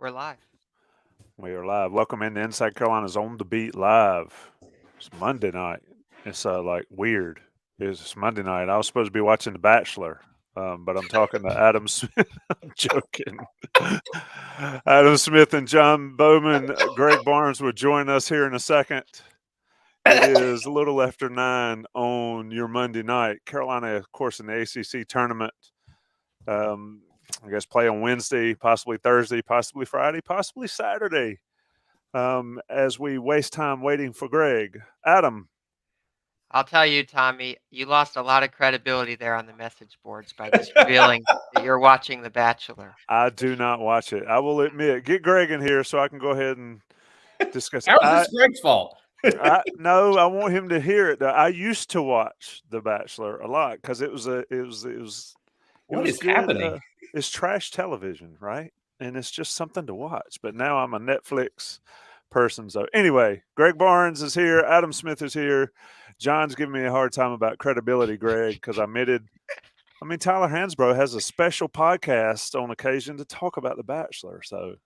We're live. We are live. Welcome into Inside Carolina's On the Beat Live. It's Monday night. It's like weird. It's Monday night. I was supposed to be watching The Bachelor, but I'm talking to Adam Smith. I'm joking. Adam Smith and John Bauman. Greg Barnes will join us here in a second. It is a little after 9 on your Monday night. Carolina, of course, in the ACC Tournament. I guess play on Wednesday, possibly Thursday, possibly Friday, possibly Saturday. As we waste time waiting for Greg. Adam. I'll tell you, Tommy, you lost a lot of credibility there on the message boards by just revealing that you're watching The Bachelor. I do not watch it. I will admit. Get Greg in here so I can go ahead and discuss it. How is this Greg's fault? No, I want him to hear it. I used to watch The Bachelor a lot because it was What is happening? It's trash television, right? And it's just something to watch. But now I'm a Netflix person. So anyway, Greg Barnes is here. Adam Smith is here. John's giving me a hard time about credibility, Greg, because Tyler Hansbrough has a special podcast on occasion to talk about The Bachelor. So,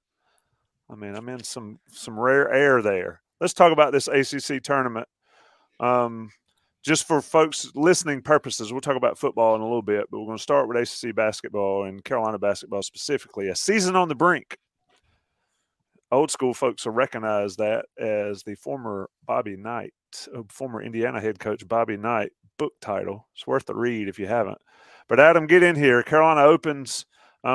I'm in some rare air there. Let's talk about this ACC tournament. Just for folks listening purposes, we'll talk about football in a little bit, but we're going to start with ACC basketball and Carolina basketball specifically. A season on the brink. Old school folks will recognize that as the former Indiana head coach Bobby Knight book title. It's worth the read if you haven't. But Adam, get in here. Carolina opens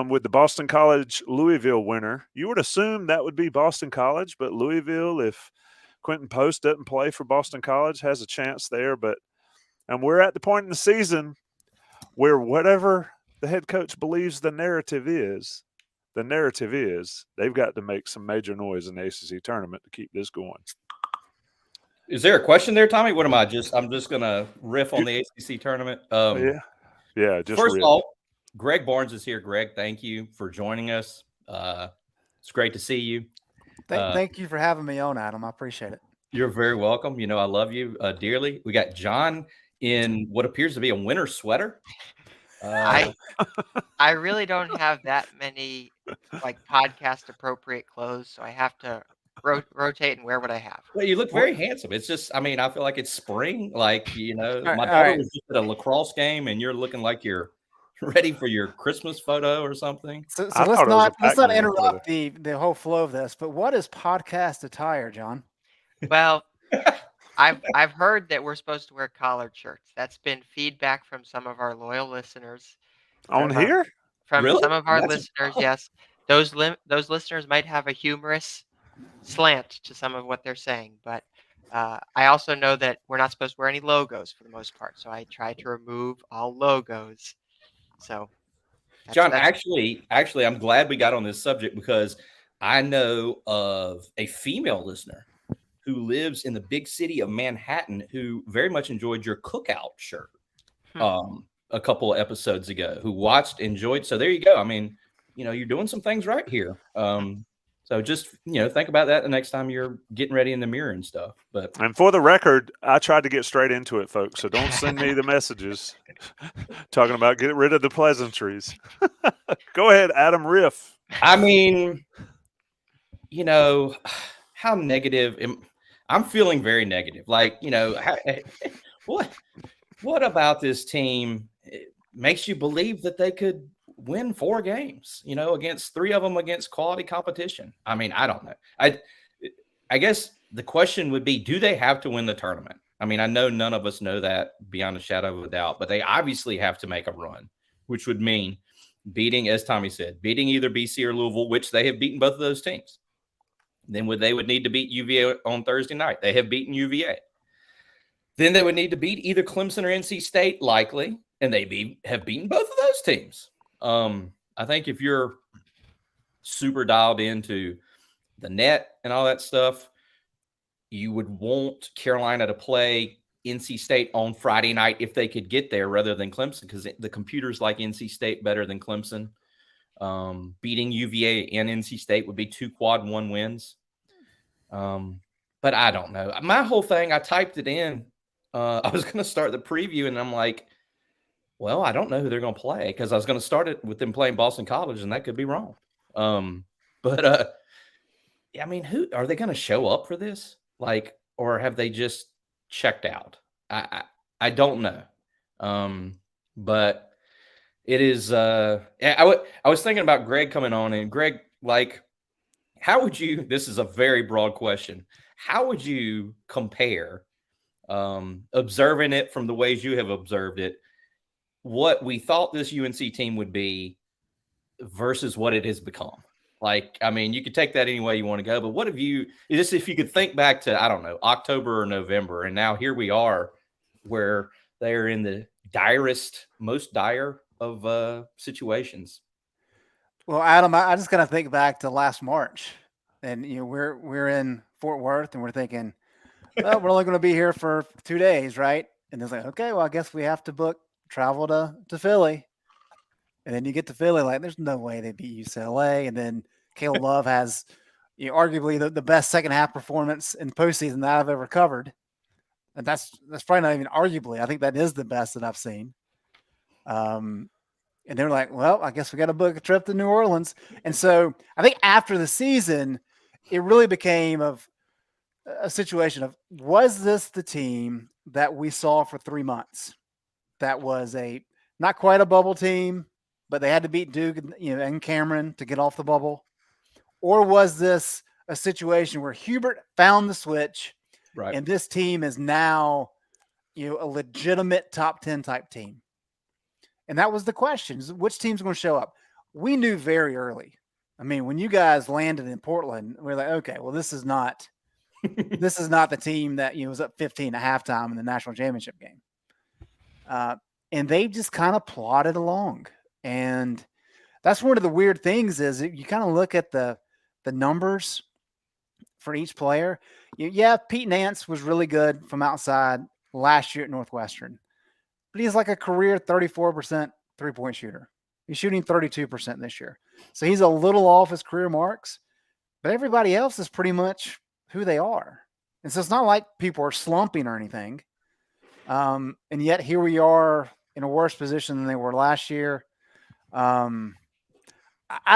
with the Boston College Louisville winner. You would assume that would be Boston College, but Louisville, if Quentin Post doesn't play for Boston College, has a chance there. And we're at the point in the season where whatever the head coach believes the narrative is they've got to make some major noise in the ACC tournament to keep this going. Is there a question there, Tommy? I'm just going to riff on the ACC tournament. Yeah. Just first of all, Greg Barnes is here. Greg, thank you for joining us. It's great to see you. Thank you for having me on, Adam. I appreciate it. You're very welcome. You know, I love you dearly. We got John in what appears to be a winter sweater. I really don't have that many podcast appropriate clothes, so I have to rotate and wear what I have. Well, you look very handsome. It's just, I feel like it's spring. My daughter was just at a lacrosse game, and you're looking like you're ready for your Christmas photo or something. So let's not interrupt the whole flow of this. But what is podcast attire, John? Well, I've heard that we're supposed to wear collared shirts. That's been feedback from some of our loyal listeners. On here? From really? Some of our listeners, yes. Those listeners might have a humorous slant to some of what they're saying, but I also know that we're not supposed to wear any logos for the most part. So I try to remove all logos. So, John, actually, I'm glad we got on this subject because I know of a female listener who lives in the big city of Manhattan who very much enjoyed your cookout shirt a couple of episodes ago, who enjoyed. So there you go. You're doing some things right here. So just, think about that the next time you're getting ready in the mirror and stuff. And for the record, I tried to get straight into it, folks. So don't send me the messages talking about getting rid of the pleasantries. Go ahead, Adam, riff. How negative I'm feeling very negative. What about this team makes you believe that they could win 4 games, against 3 of them against quality competition? I don't know. I guess the question would be, do they have to win the tournament? I know none of us know that beyond a shadow of a doubt, but they obviously have to make a run, which would mean beating, as Tommy said, beating either BC or Louisville, which they have beaten both of those teams. Then they would need to beat UVA on Thursday night. They have beaten UVA. Then they would need to beat either Clemson or NC State, likely, and they have beaten both of those teams. I think if you're super dialed into the net and all that stuff, you would want Carolina to play NC State on Friday night if they could get there rather than Clemson, because the computers like NC State better than Clemson. Beating UVA and NC State would be 2 quad 1 wins. But I don't know. My whole thing, I typed it in. I was going to start the preview, and I'm like, I don't know who they're going to play, because I was going to start it with them playing Boston College, and that could be wrong. But I mean, who are they going to show up for this? Like, or have they just checked out? I don't know. But it is. I was thinking about Greg coming on, and Greg, like, how would you? This is a very broad question. How would you compare, observing it from the ways you have observed it, what we thought this UNC team would be versus what it has become? Like, I mean, you could take that any way you want to go, but what have you, just if you could think back to, I don't know, October or November, and now here we are where they're in the most dire of situations. Well, Adam, I just kind of think back to last March, and we're in Fort Worth, and we're thinking, well, we're only going to be here for 2 days, right? And it's like, okay, well, I guess we have to book travel to Philly. And then you get to Philly, like, there's no way they beat UCLA. And then Caleb Love has, arguably the best second half performance in postseason that I've ever covered. And that's probably not even arguably. I think that is the best that I've seen. And they're like, well, I guess we got to book a trip to New Orleans. And so I think after the season, it really became of a situation of, was this the team that we saw for 3 months? That was not quite a bubble team, but they had to beat Duke, and Cameron to get off the bubble. Or was this a situation where Hubert found the switch, right, and this team is now, a legitimate top 10 type team? And that was the question: which team's going to show up? We knew very early. I mean, when you guys landed in Portland, we were like, okay, well, this is not the team that was up 15 at halftime in the national championship game. And they just kind of plodded along. And that's one of the weird things is you kind of look at the numbers for each player. Pete Nance was really good from outside last year at Northwestern, but he's like a career 34% three-point shooter. He's shooting 32% this year. So he's a little off his career marks, but everybody else is pretty much who they are. And so it's not like people are slumping or anything. And yet here we are in a worse position than they were last year. I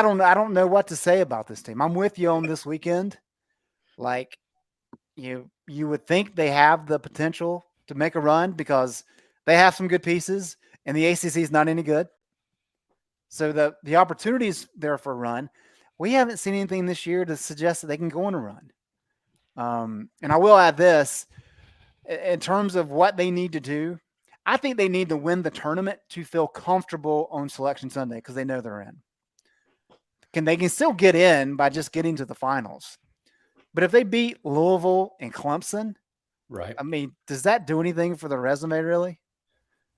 don't know what to say about this team. I'm with you on this weekend. Like, you would think they have the potential to make a run because they have some good pieces and the ACC is not any good. So the opportunity is there for a run. We haven't seen anything this year to suggest that they can go on a run. And I will add this, in terms of what they need to do, I think they need to win the tournament to feel comfortable on Selection Sunday because they know they're in. They can still get in by just getting to the finals. But if they beat Louisville and Clemson, right? I mean, does that do anything for the resume, really?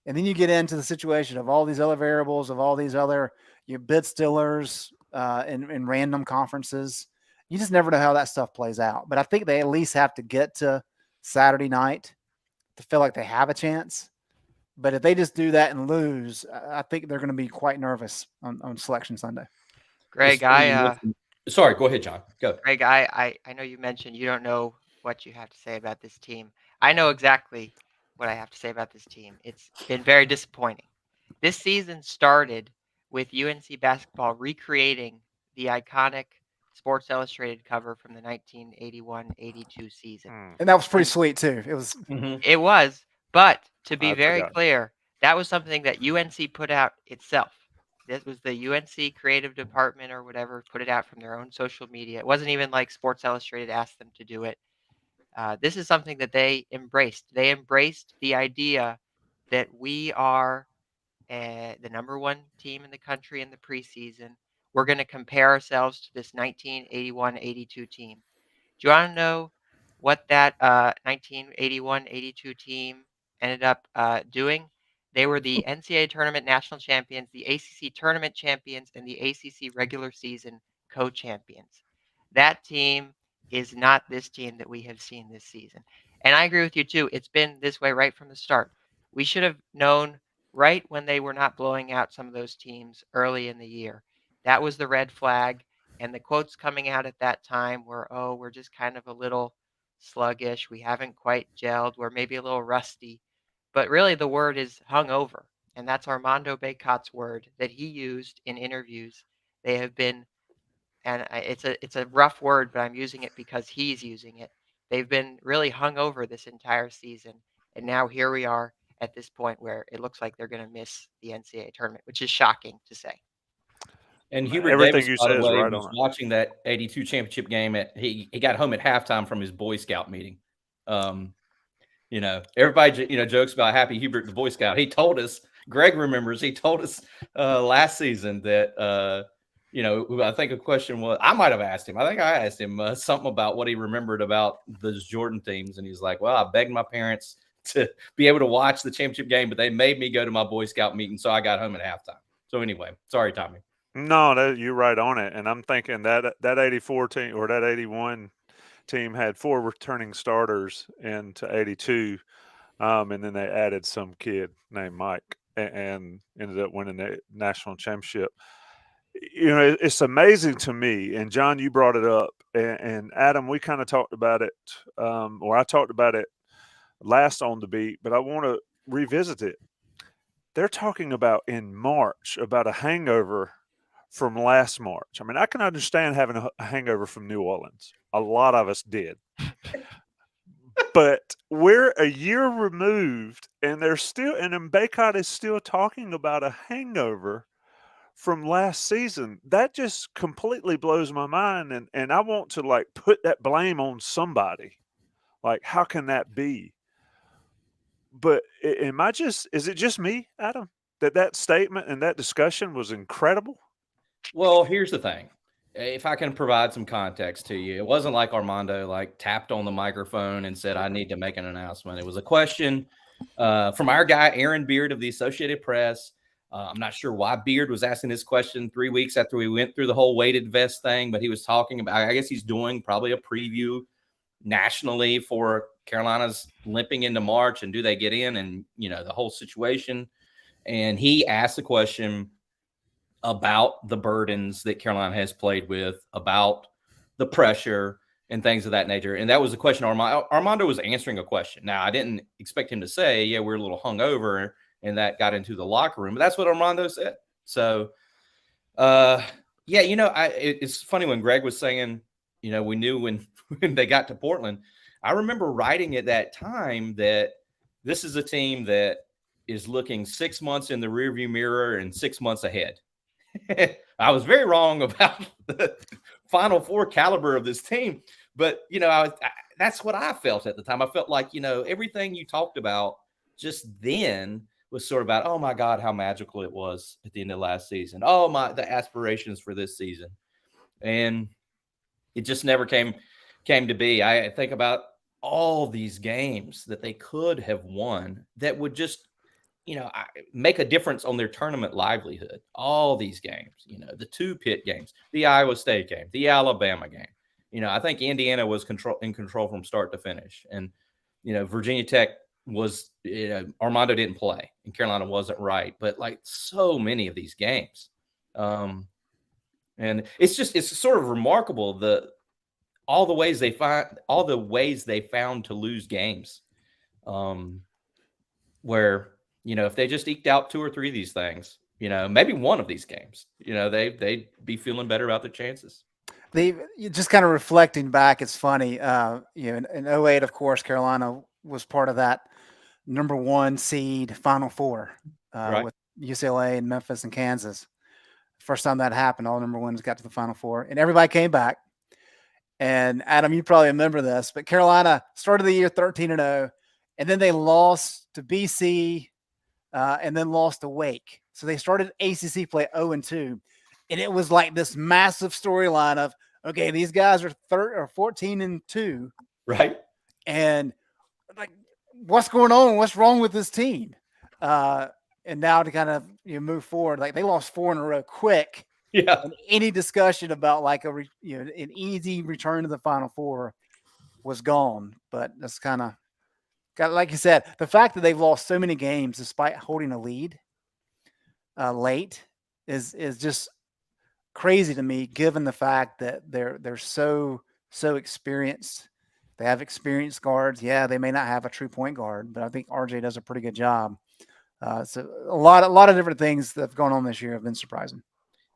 And then you get into the situation of all these other variables, of all these other bid stillers in random conferences. You just never know how that stuff plays out. But I think they at least have to get to Saturday night to feel like they have a chance. But if they just do that and lose, I think they're going to be quite nervous on Selection Sunday. Greg, sorry, go ahead, John. Go. Greg, I know you mentioned you don't know what you have to say about this team. I know exactly what I have to say about this team. It's been very disappointing. This season started with UNC basketball recreating the iconic Sports Illustrated cover from the 1981-82 season. And that was pretty sweet too. It was. Mm-hmm. It was, but to be very clear, that was something that UNC put out itself. This was the UNC creative department or whatever put it out from their own social media. It wasn't even like Sports Illustrated asked them to do it. This is something that they embraced. They embraced the idea that we are the number one team in the country in the preseason. We're going to compare ourselves to this 1981-82 team. Do you want to know what that 1981-82 team ended up doing? They were the NCAA Tournament national champions, the ACC Tournament champions, and the ACC regular season co-champions. That team is not this team that we have seen this season. And I agree with you, too. It's been this way right from the start. We should have known right when they were not blowing out some of those teams early in the year. That was the red flag. And the quotes coming out at that time were, oh, we're just kind of a little sluggish. We haven't quite gelled. We're maybe a little rusty. But really, the word is hungover. And that's Armando Bacot's word that he used in interviews. They have been and it's a rough word, but I'm using it because he's using it. They've been really hung over this entire season, and now here we are at this point where it looks like they're going to miss the NCAA tournament, which is shocking to say. And Hubert Everything Davis, you by say the is way, right was on it. watching that '82 championship game. He got home at halftime from his Boy Scout meeting. Everybody jokes about Happy Hubert the Boy Scout. He told us, Greg remembers, he told us last season that I think a question was, I might have asked him. I think I asked him something about what he remembered about those Jordan teams, and he's like, "Well, I begged my parents to be able to watch the championship game, but they made me go to my Boy Scout meeting, so I got home at halftime." So anyway, sorry, Tommy. No, you're right on it. And I'm thinking that 84 team or that 81 team had 4 returning starters into 82. And then they added some kid named Mike and ended up winning the national championship. It's amazing to me. And John, you brought it up. And Adam, we kind of talked about it, or I talked about it last on the beat, but I want to revisit it. They're talking about in March about a hangover from last March. I mean, I can understand having a hangover from New Orleans. A lot of us did. But we're a year removed, and Baycott is still talking about a hangover from last season. That just completely blows my mind, and I want to put that blame on somebody. Like, how can that be? But is it just me, Adam, that statement and that discussion was incredible? Well, here's the thing. If I can provide some context to you, it wasn't like Armando tapped on the microphone and said, "I need to make an announcement." It was a question from our guy, Aaron Beard of the Associated Press. I'm not sure why Beard was asking this question 3 weeks after we went through the whole weighted vest thing, but he was talking about, I guess he's doing probably a preview nationally for Carolina's limping into March, and do they get in, and the whole situation. And he asked the question about the burdens that Carolina has played with, about the pressure and things of that nature. And that was the question Armando was answering a question. Now, I didn't expect him to say, "Yeah, we're a little hungover," and that got into the locker room, but that's what Armando said. So, it's funny when Greg was saying, we knew when they got to Portland. I remember writing at that time that this is a team that is looking 6 months in the rearview mirror and 6 months ahead. I was very wrong about the Final Four caliber of this team, but that's what I felt at the time. I felt like everything you talked about just then was sort of about, oh my God, how magical it was at the end of last season. Oh the aspirations for this season, and it just never came to be. I think about all these games that they could have won that would just make a difference on their tournament livelihood. All these games, the 2 Pitt games, the Iowa State game, the Alabama game. I think Indiana was in control from start to finish. And, Virginia Tech was, Armando didn't play and Carolina wasn't right. But so many of these games. And it's sort of remarkable all the ways they found to lose games. Where, if they just eked out 2 or 3 of these things, maybe one of these games, they'd be feeling better about their chances. Just kind of reflecting back, it's funny. In 08, of course, Carolina was part of that number 1 seed Final Four Right. with UCLA and Memphis and Kansas. First time that happened, all number 1s got to the Final Four, and everybody came back. And Adam, you probably remember this, but Carolina started the year 13-0, and then they lost to BC. And then lost to Wake. So they started ACC play 0-2. And it was like this massive storyline of, okay, these guys are 14-2. Right. And what's going on? What's wrong with this team? And now to kind of move forward, they lost 4 in a row quick. Yeah. And any discussion about an easy return to the Final Four was gone. But that's kind of, like you said, the fact that they've lost so many games despite holding a lead late is just crazy to me, given the fact that they're so experienced. They have experienced guards. Yeah, they may not have a true point guard, but I think RJ does a pretty good job. So a lot of different things that have gone on this year have been surprising.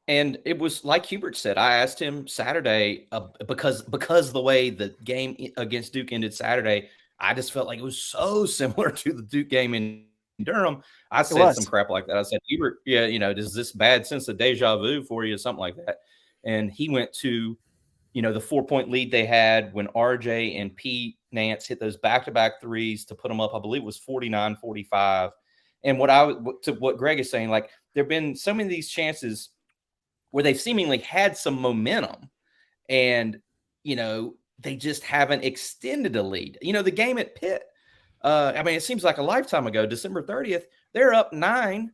And it was like Hubert said. I asked him Saturday because the way the game against Duke ended Saturday, I just felt like it was so similar to the Duke game in Durham. I said some crap like that. I said, Hubert, yeah, does this bad sense of deja vu for you, something like that? And he went to, the 4-point lead they had when RJ and Pete Nance hit those back-to-back threes to put them up. I believe it was 49-45. And what Greg is saying, like, there have been so many of these chances where they've seemingly had some momentum and, they just haven't extended a lead. The game at Pitt, it seems like a lifetime ago, December 30th, they're up 9.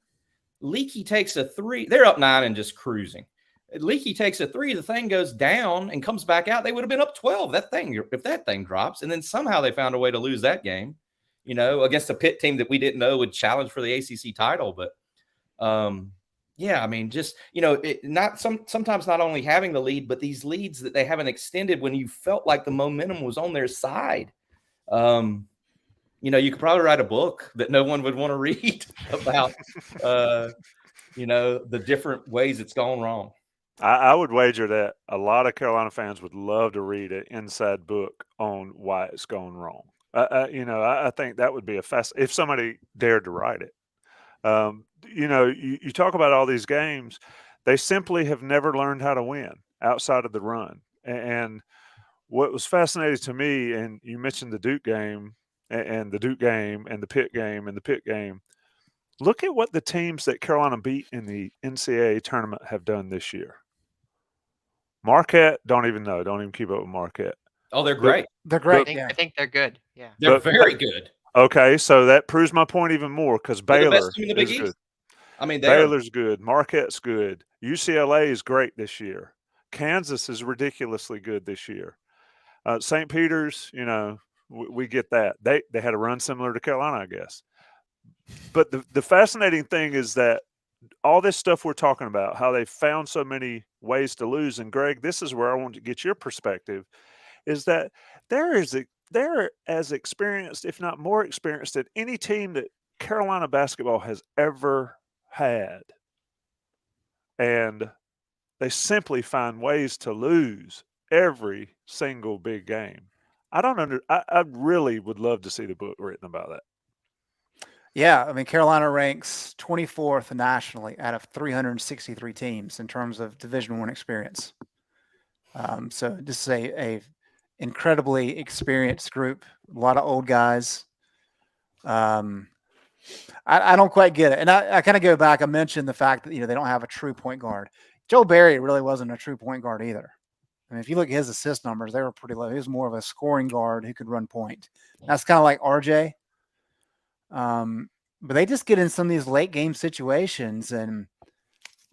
Leaky takes a 3. They're up 9 and just cruising. Leaky takes a 3. The thing goes down and comes back out. They would have been up 12. If that thing drops, and then somehow they found a way to lose that game, against a Pitt team that we didn't know would challenge for the ACC title. But, sometimes not only having the lead, but these leads that they haven't extended when you felt like the momentum was on their side. You could probably write a book that no one would want to read about, the different ways it's gone wrong. I would wager that a lot of Carolina fans would love to read an inside book on why it's gone wrong. I think that would be if somebody dared to write it. You talk about all these games, they simply have never learned how to win outside of the run. And what was fascinating to me, and you mentioned the Duke game and the Duke game and the Pitt game and the Pitt game. Look at what the teams that Carolina beat in the NCAA tournament have done this year. Marquette, don't even keep up with Marquette. Oh, they're great. They're great. I think they're good. Yeah. They're very good. Okay, so that proves my point even more because Baylor is good. Baylor's good. Marquette's good. UCLA is great this year. Kansas is ridiculously good this year. St. Peter's, we get that. They had a run similar to Carolina, I guess. But the fascinating thing is that all this stuff we're talking about, how they found so many ways to lose, and Greg, this is where I want to get your perspective, is that they're as experienced, if not more experienced, than any team that Carolina basketball has ever had. And they simply find ways to lose every single big game. I really would love to see the book written about that. Yeah, Carolina ranks 24th nationally out of 363 teams in terms of Division I experience. So this is a incredibly experienced group, a lot of old guys. I don't quite get it. And I kind of go back. I mentioned the fact that, they don't have a true point guard. Joe Barry really wasn't a true point guard either. If you look at his assist numbers, they were pretty low. He was more of a scoring guard who could run point. That's kind of like RJ. But they just get in some of these late game situations, and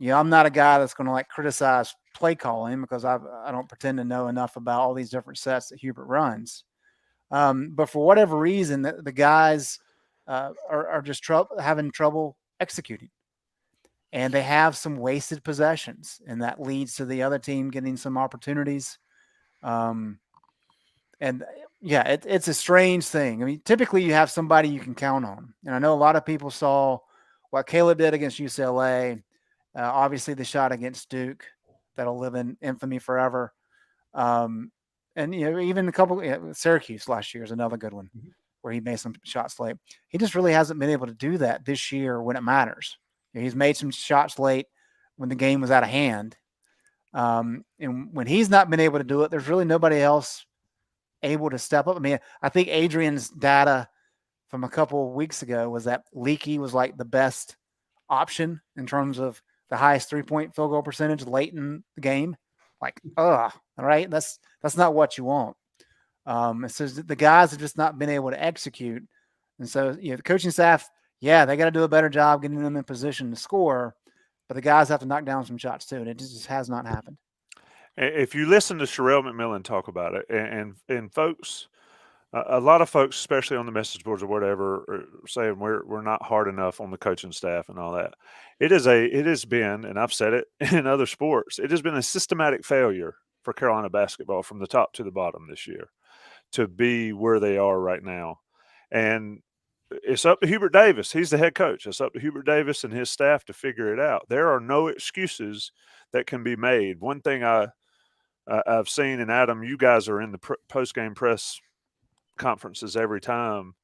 I'm not a guy that's going to criticize play calling because I don't pretend to know enough about all these different sets that Hubert runs. But for whatever reason, the guys are just having trouble executing, and they have some wasted possessions, and that leads to the other team getting some opportunities. And yeah, it's a strange thing. Typically you have somebody you can count on. And I know a lot of people saw what Caleb did against UCLA. Obviously the shot against Duke that'll live in infamy forever. And, even a couple, Syracuse last year is another good one where he made some shots late. He just really hasn't been able to do that this year when it matters. He's made some shots late when the game was out of hand. And when he's not been able to do it, there's really nobody else able to step up. I think Adrian's data from a couple of weeks ago was that Leaky was the best option in terms of the highest 3-point field goal percentage late in the game. All right, that's not what you want. So the guys have just not been able to execute, and so the coaching staff, they got to do a better job getting them in position to score, but the guys have to knock down some shots too, and it just has not happened. If you listen to Sherelle McMillan talk about it, and folks, a lot of folks, especially on the message boards or whatever, are saying we're not hard enough on the coaching staff and all that. It has been, and I've said it in other sports, it has been a systematic failure for Carolina basketball from the top to the bottom this year to be where they are right now. And it's up to Hubert Davis. He's the head coach. It's up to Hubert Davis and his staff to figure it out. There are no excuses that can be made. One thing I've seen, and Adam, you guys are in the post-game press conferences every time.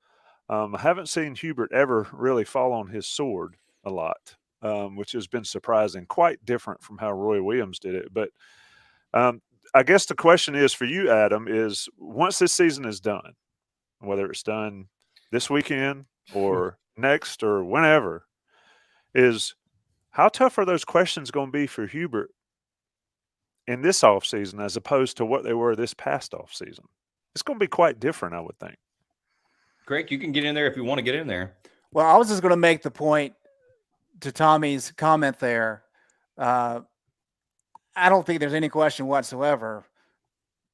I haven't seen Hubert ever really fall on his sword a lot, which has been surprising, quite different from how Roy Williams did it. But I guess the question is for you, Adam, is once this season is done, whether it's done this weekend or next or whenever, is how tough are those questions going to be for Hubert in this offseason as opposed to what they were this past offseason? It's going to be quite different, I would think. Greg, you can get in there if you want to get in there. Well, I was just going to make the point to Tommy's comment there. I don't think there's any question whatsoever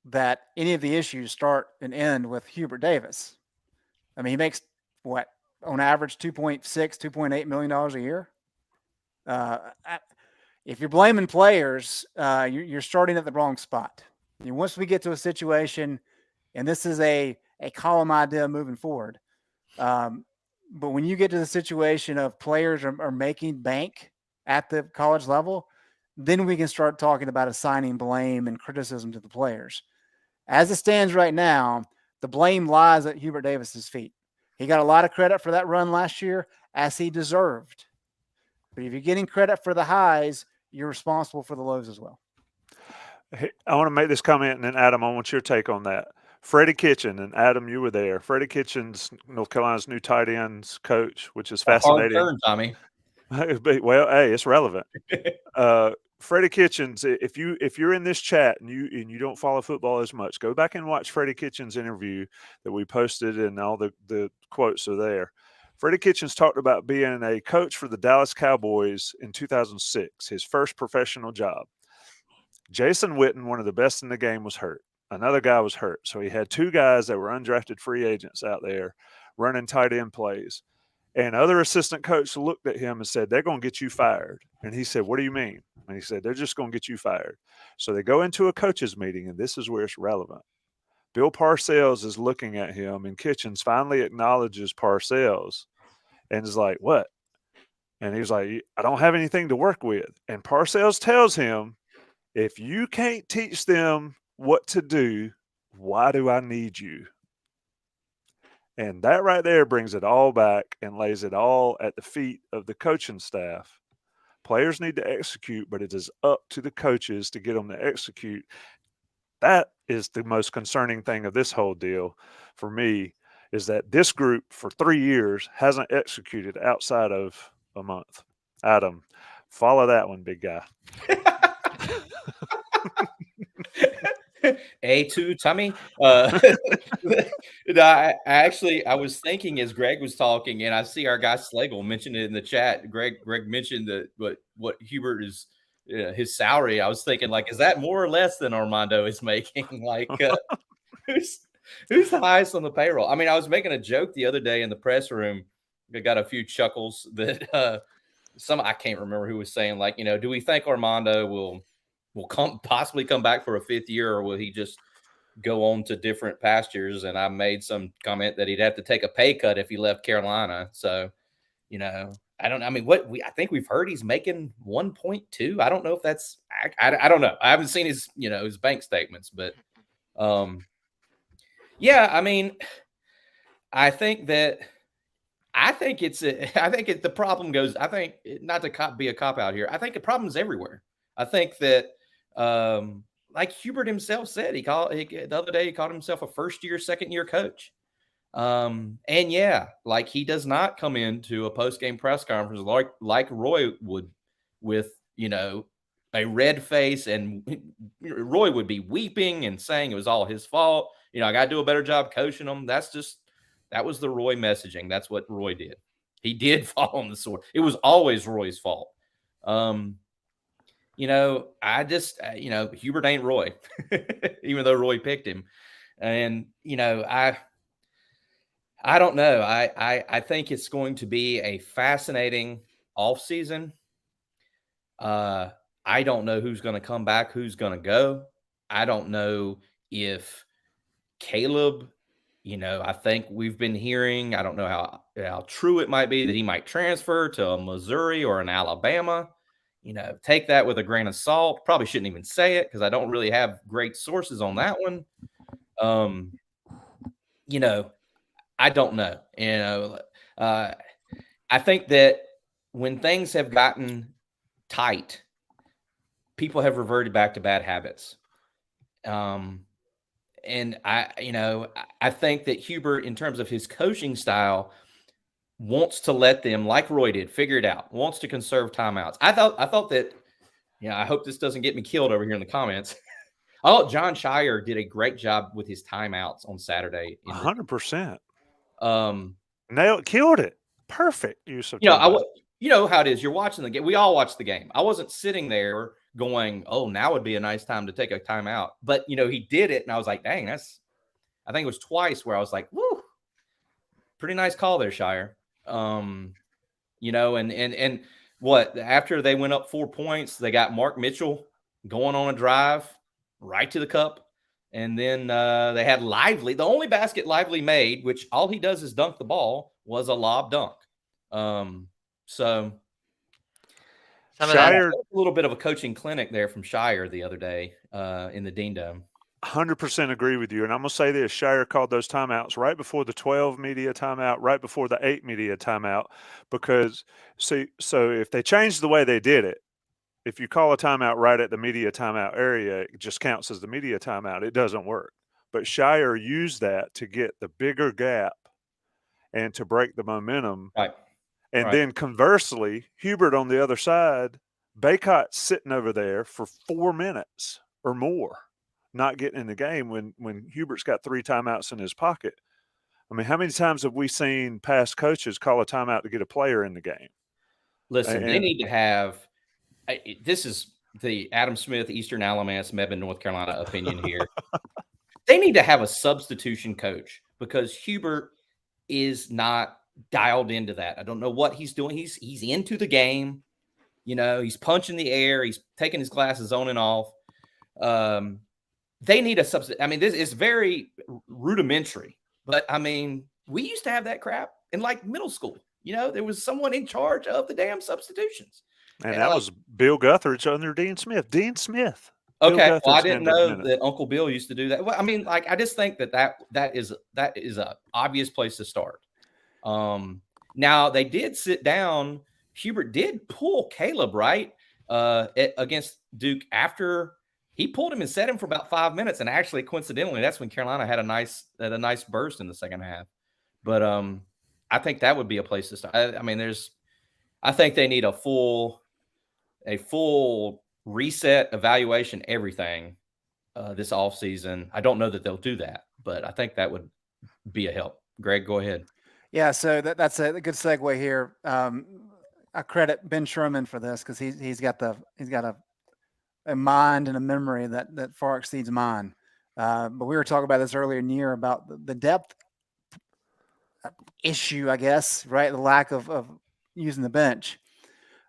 that any of the issues start and end with Hubert Davis. I mean, he makes what, on average, $2.6, $2.8 million a year. If you're blaming players, you're starting at the wrong spot. Once we get to a situation, and this is a column idea moving forward, but when you get to the situation of players are making bank at the college level, then we can start talking about assigning blame and criticism to the players. As it stands right now, the blame lies at Hubert Davis's feet. He got a lot of credit for that run last year, as he deserved. But if you're getting credit for the highs, you're responsible for the lows as well. Hey, I want to make this comment, and then, Adam, I want your take on that. Freddie Kitchen, and Adam, you were there. Freddie Kitchen's North Carolina's new tight ends coach, which is fascinating. Hard turn, Tommy. Well, hey, it's relevant. Freddie Kitchens, if you're in this chat and you don't follow football as much, go back and watch Freddie Kitchens' interview that we posted, and all the quotes are there. Freddie Kitchens talked about being a coach for the Dallas Cowboys in 2006, his first professional job. Jason Witten, one of the best in the game, was hurt. Another guy was hurt. So he had two guys that were undrafted free agents out there running tight end plays. And other assistant coach looked at him and said, they're going to get you fired. And he said, what do you mean? And he said, they're just going to get you fired. So they go into a coaches meeting, and this is where it's relevant. Bill Parcells is looking at him, and Kitchens finally acknowledges Parcells and is like, what? And he was like, I don't have anything to work with. And Parcells tells him, if you can't teach them what to do, why do I need you? And that right there brings it all back and lays it all at the feet of the coaching staff. Players need to execute, but it is up to the coaches to get them to execute. That is the most concerning thing of this whole deal for me, is that this group for 3 years hasn't executed outside of a month. Adam, follow that one, big guy. A2 Tommy. I was thinking as Greg was talking, and I see our guy Slagle mentioned it in the chat. Greg mentioned what Hubert is his salary. I was thinking, like, is that more or less than Armando is making? Like, who's the highest on the payroll? I mean, I was making a joke the other day in the press room. I got a few chuckles that I can't remember who was saying, like, do we think Armando will possibly come back for a fifth year, or will he just go on to different pastures? And I made some comment that he'd have to take a pay cut if he left Carolina. So, I think we've heard he's making 1.2. I don't know if that's, I don't know. I haven't seen his bank statements, but yeah, I mean, I think the problem goes, I think, not to be a cop out here, I think the problem's everywhere. I think that, like Hubert himself said, the other day he called himself a first-year, second-year coach. And yeah, like, he does not come into a post-game press conference like Roy would, with, a red face, and Roy would be weeping and saying it was all his fault. I got to do a better job coaching them. That was the Roy messaging. That's what Roy did. He did fall on the sword. It was always Roy's fault. Hubert ain't Roy, even though Roy picked him. And, I don't know. I think it's going to be a fascinating offseason. I don't know who's going to come back, who's going to go. I don't know if Caleb, I think we've been hearing, I don't know how true it might be, that he might transfer to a Missouri or an Alabama. Take that with a grain of salt. Probably shouldn't even say it because I don't really have great sources on that one. I don't know. I think that when things have gotten tight, people have reverted back to bad habits. And I think that Hubert, in terms of his coaching style, wants to let them, like Roy did, figure it out, wants to conserve timeouts. I thought that, I hope this doesn't get me killed over here in the comments. I thought John Shire did a great job with his timeouts on Saturday. 100%. Killed it. Perfect use of timeout. You know how it is. You're watching the game. We all watch the game. I wasn't sitting there going, oh, now would be a nice time to take a timeout. But, he did it, and I was like, dang, I think it was twice where I was like, woo, pretty nice call there, Shire. And what, after they went up 4 points, they got Mark Mitchell going on a drive right to the cup. And then they had Lively. The only basket Lively made, which all he does is dunk the ball, was a lob dunk. So Shire, a little bit of a coaching clinic there from Shire the other day in the Dean Dome. 100% agree with you. And I'm going to say this, Shire called those timeouts right before the 12 media timeout, right before the 8 media timeout, because so if they changed the way they did it, if you call a timeout right at the media timeout area, it just counts as the media timeout. It doesn't work. But Shire used that to get the bigger gap and to break the momentum. Right. And then conversely, Hubert on the other side, Baycott's sitting over there for 4 minutes or more, not getting in the game when Hubert's got 3 timeouts in his pocket. I mean, how many times have we seen past coaches call a timeout to get a player in the game? Listen, they need to have – this is the Adam Smith, Eastern Alamance, Mebane, North Carolina opinion here. They need to have a substitution coach because Hubert is not dialed into that. I don't know what he's doing. He's into the game. He's punching the air. He's taking his glasses on and off. They need a substitute. I mean, this is very rudimentary, but I mean, we used to have that crap in like middle school. There was someone in charge of the damn substitutions. And that was Bill Guthridge under Dean Smith. Dean Smith. Okay, well, I didn't know that Uncle Bill used to do that. Well, I mean, like, I just think that is a obvious place to start. Now they did sit down. Hubert did pull Caleb right against Duke after he pulled him and set him for about 5 minutes. And actually, coincidentally, that's when Carolina had a nice burst in the second half. But I think that would be a place to start. I think they need a full reset, evaluation, everything this offseason. I don't know that they'll do that, but I think that would be a help. Greg, go ahead. Yeah, so that's a good segue here. I credit Ben Sherman for this because he's got a mind and a memory that far exceeds mine. But we were talking about this earlier in the year about the depth issue, I guess, right? The lack of using the bench.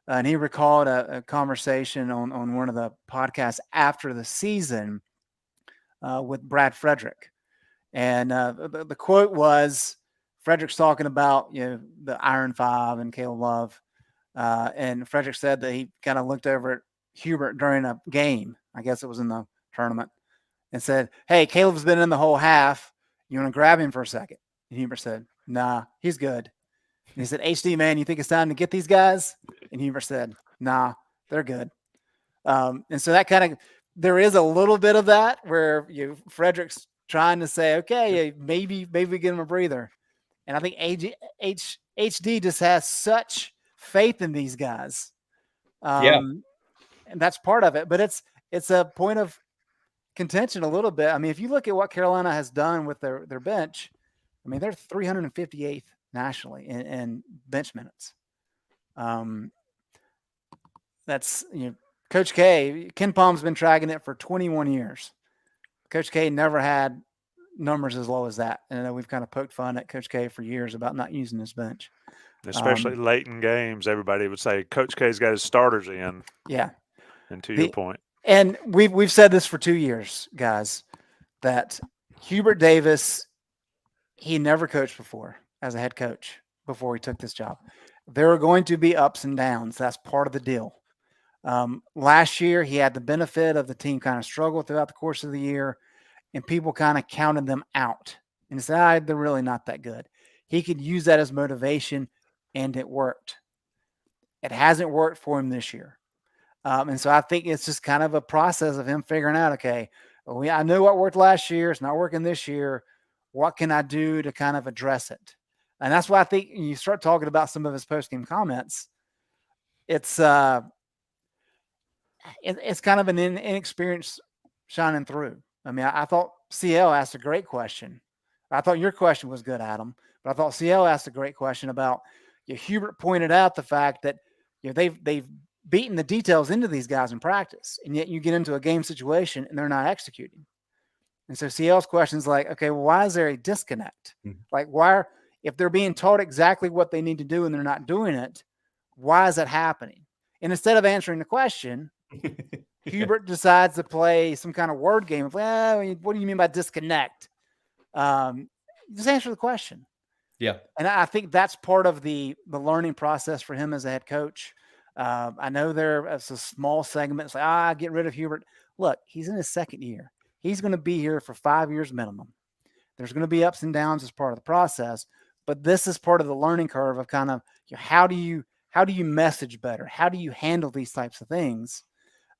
And he recalled a conversation on one of the podcasts after the season with Brad Frederick. And the quote was, Frederick's talking about, the Iron Five and Caleb Love. And Frederick said that he kind of looked over at Hubert during a game. I guess it was in the tournament, and said, hey, Caleb's been in the whole half. You want to grab him for a second? And Hubert said, nah, he's good. And he said, HD, man, you think it's time to get these guys? And Hubert said, nah, they're good. And so that kind of, there is a little bit of that where Frederick's trying to say, okay, maybe we get him a breather. And I think HD just has such faith in these guys. And that's part of it. But it's a point of contention a little bit. I mean, if you look at what Carolina has done with their bench, I mean, they're 358th nationally in bench minutes. That's, Coach K, Ken Palm's been tracking it for 21 years. Coach K never had numbers as low as that. And we've kind of poked fun at Coach K for years about not using his bench. Especially late in games, everybody would say Coach K's got his starters in. Yeah. And to your point. And we've said this for 2 years, guys, that Hubert Davis he never coached before as a head coach before he took this job. There are going to be ups and downs. That's part of the deal. Last year, he had the benefit of the team kind of struggle throughout the course of the year, and people kind of counted them out and said, they're really not that good. He could use that as motivation, and it worked. It hasn't worked for him this year. And so I think it's just kind of a process of him figuring out, okay, I know what worked last year. It's not working this year. What can I do to kind of address it? And that's why I think you start talking about some of his post-game comments. It's kind of an inexperience shining through. I mean, I thought CL asked a great question. I thought your question was good, Adam, but I thought CL asked a great question about, Hubert pointed out the fact that, they've beaten the details into these guys in practice, and yet you get into a game situation and they're not executing. And so CL's question is like, okay, well, why is there a disconnect? Mm-hmm. Like, if they're being taught exactly what they need to do and they're not doing it, why is that happening? And instead of answering the question, Hubert decides to play some kind of word game of, well, what do you mean by disconnect? Just answer the question. Yeah. And I think that's part of the learning process for him as a head coach. I know it's a small segment. It's like, get rid of Hubert. Look, he's in his second year. He's going to be here for 5 years minimum. There's going to be ups and downs as part of the process, but this is part of the learning curve of kind of, how do you message better? How do you handle these types of things?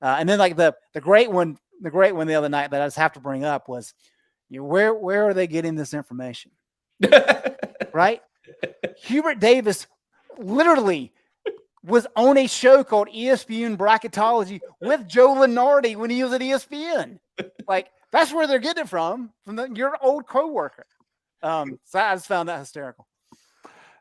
And then like the great one the other night that I just have to bring up was, where are they getting this information? Right? Hubert Davis literally was on a show called ESPN Bracketology with Joe Lunardi when he was at ESPN. Like, that's where they're getting it from your old coworker. So I just found that hysterical.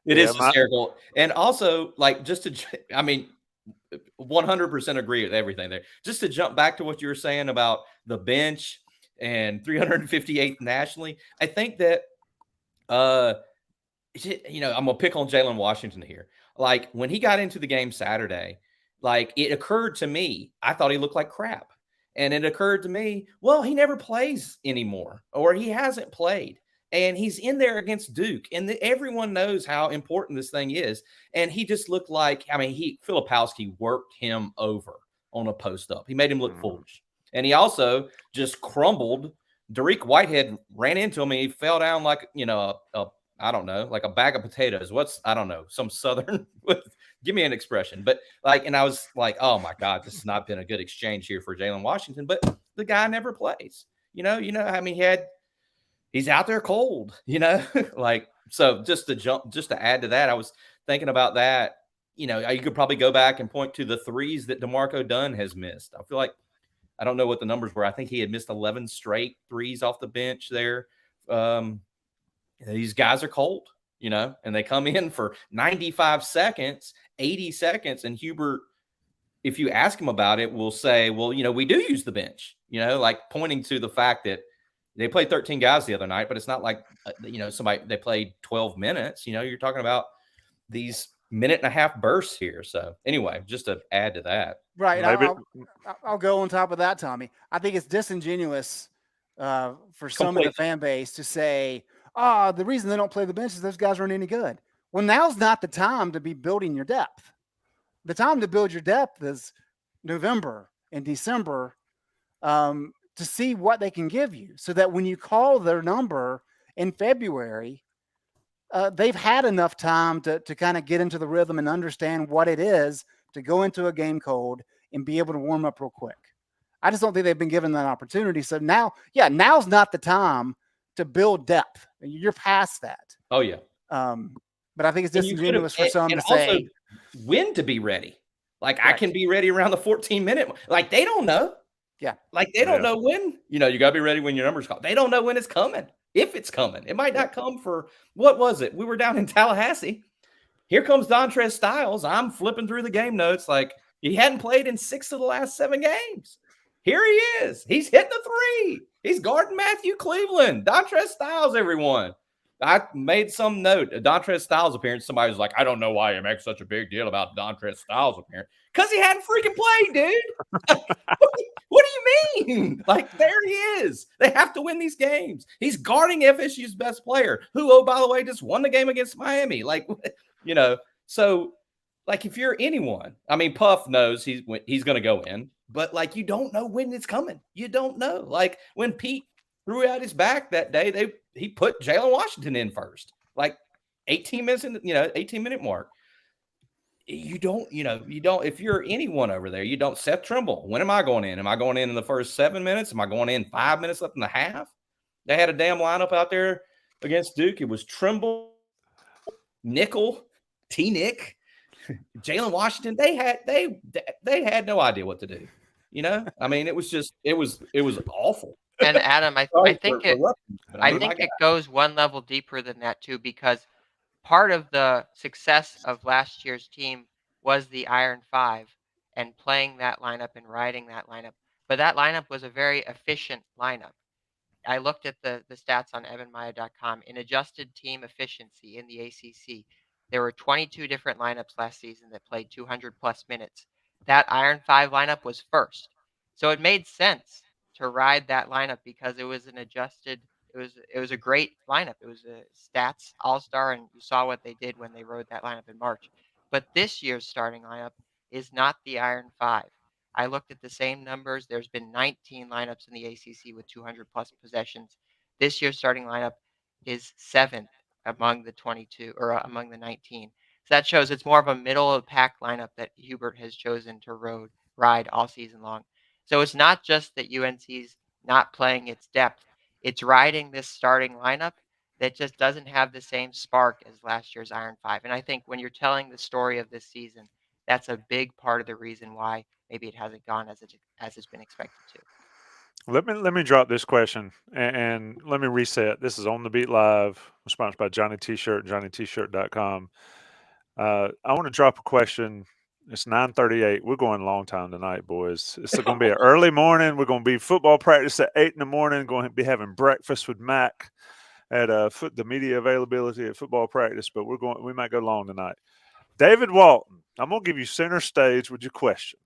It is hysterical. And also, like, 100% agree with everything there. Just to jump back to what you were saying about the bench and 358th nationally, I think that, I'm going to pick on Jalen Washington here. Like, when he got into the game Saturday, like, it occurred to me, I thought he looked like crap. And it occurred to me, well, he never plays anymore, or he hasn't played. And he's in there against Duke. And everyone knows how important this thing is. And he just looked like, Filipowski worked him over on a post-up. He made him look foolish. And he also just crumbled. Dariq Whitehead ran into him, and he fell down like, I don't know, like a bag of potatoes. Some Southern, give me an expression. But and I was like, oh my God, this has not been a good exchange here for Jalen Washington. But the guy never plays. He's out there cold, so just to add to that, I was thinking about that. You could probably go back and point to the threes that DeMarco Dunn has missed. I feel like, I don't know what the numbers were. I think he had missed 11 straight threes off the bench there. These guys are cold, and they come in for 95 seconds, 80 seconds. And Hubert, if you ask him about it, will say, well, we do use the bench, like pointing to the fact that they played 13 guys the other night, but it's not like, they played 12 minutes. You're talking about these minute and a half bursts here. So anyway, just to add to that. Right. I'll go on top of that, Tommy. I think it's disingenuous for some of the fan base to say, the reason they don't play the bench is those guys aren't any good. Well, now's not the time to be building your depth. The time to build your depth is November and December to see what they can give you, so that when you call their number in February, they've had enough time to kind of get into the rhythm and understand what it is to go into a game cold and be able to warm up real quick. I just don't think they've been given that opportunity. So now's not the time to build depth. You're past that. Oh yeah. But I think it's disingenuous for some to say when to be ready. Like, right. I can be ready around the 14-minute. Like, they don't know. Yeah. Like, they don't know when. You got to be ready when your number's called. They don't know when it's coming. If it's coming. It might not come for, what was it? We were down in Tallahassee. Here comes Dontrez Styles. I'm flipping through the game notes. Like, he hadn't played in 6 of the last 7 games. Here he is. He's hitting the 3. He's guarding Matthew Cleveland. Dontrez Styles, everyone. I made some note. A Dontrez Styles appearance. Somebody was like, I don't know why you make such a big deal about Dontrez Styles appearance. Because he hadn't freaking played, dude. What do you mean? Like, there he is. They have to win these games. He's guarding FSU's best player, who, oh, by the way, just won the game against Miami. Like, so, like, if you're anyone, I mean, Puff knows he's going to go in, but, like, you don't know when it's coming. You don't know. Like, when Pete threw out his back that day, he put Jalen Washington in first, like 18 minutes in, 18-minute mark. You don't, if you're anyone over there, you don't. Seth Trimble, when am I going in? Am I going in the first 7 minutes? Am I going in 5 minutes left in the half? They had a damn lineup out there against Duke. It was Trimble, Nickel, T-Nick, Jalen Washington. They had no idea what to do. I mean, it was awful. And Adam, I think it goes one level deeper than that too, because part of the success of last year's team was the Iron Five and playing that lineup and riding that lineup. But that lineup was a very efficient lineup. I looked at the stats on evanmaya.com. In adjusted team efficiency in the ACC, there were 22 different lineups last season that played 200-plus minutes. That Iron Five lineup was first. So it made sense to ride that lineup because it was an adjusted it was a great lineup. It was a stats all-star, and you saw what they did when they rode that lineup in March. But this year's starting lineup is not the Iron Five. I looked at the same numbers. There's been 19 lineups in the ACC with 200-plus possessions. This year's starting lineup is 7th among the 22 or among the 19. So that shows it's more of a middle-of-the-pack lineup that Hubert has chosen to ride all season long. So it's not just that UNC's not playing its depth. It's riding this starting lineup that just doesn't have the same spark as last year's Iron Five. And I think when you're telling the story of this season, that's a big part of the reason why maybe it hasn't gone as it's been expected to. Let me drop this question and let me reset. This is On the Beat Live, sponsored by Johnny T-Shirt, JohnnyT-Shirt.com. I want to drop a question. It's 9:38. We're going a long time tonight, boys. It's going to be an early morning. We're going to be football practice at 8 in the morning. Going to be having breakfast with Mack at the media availability at football practice. But we might go long tonight. David Walton, I'm going to give you center stage with your question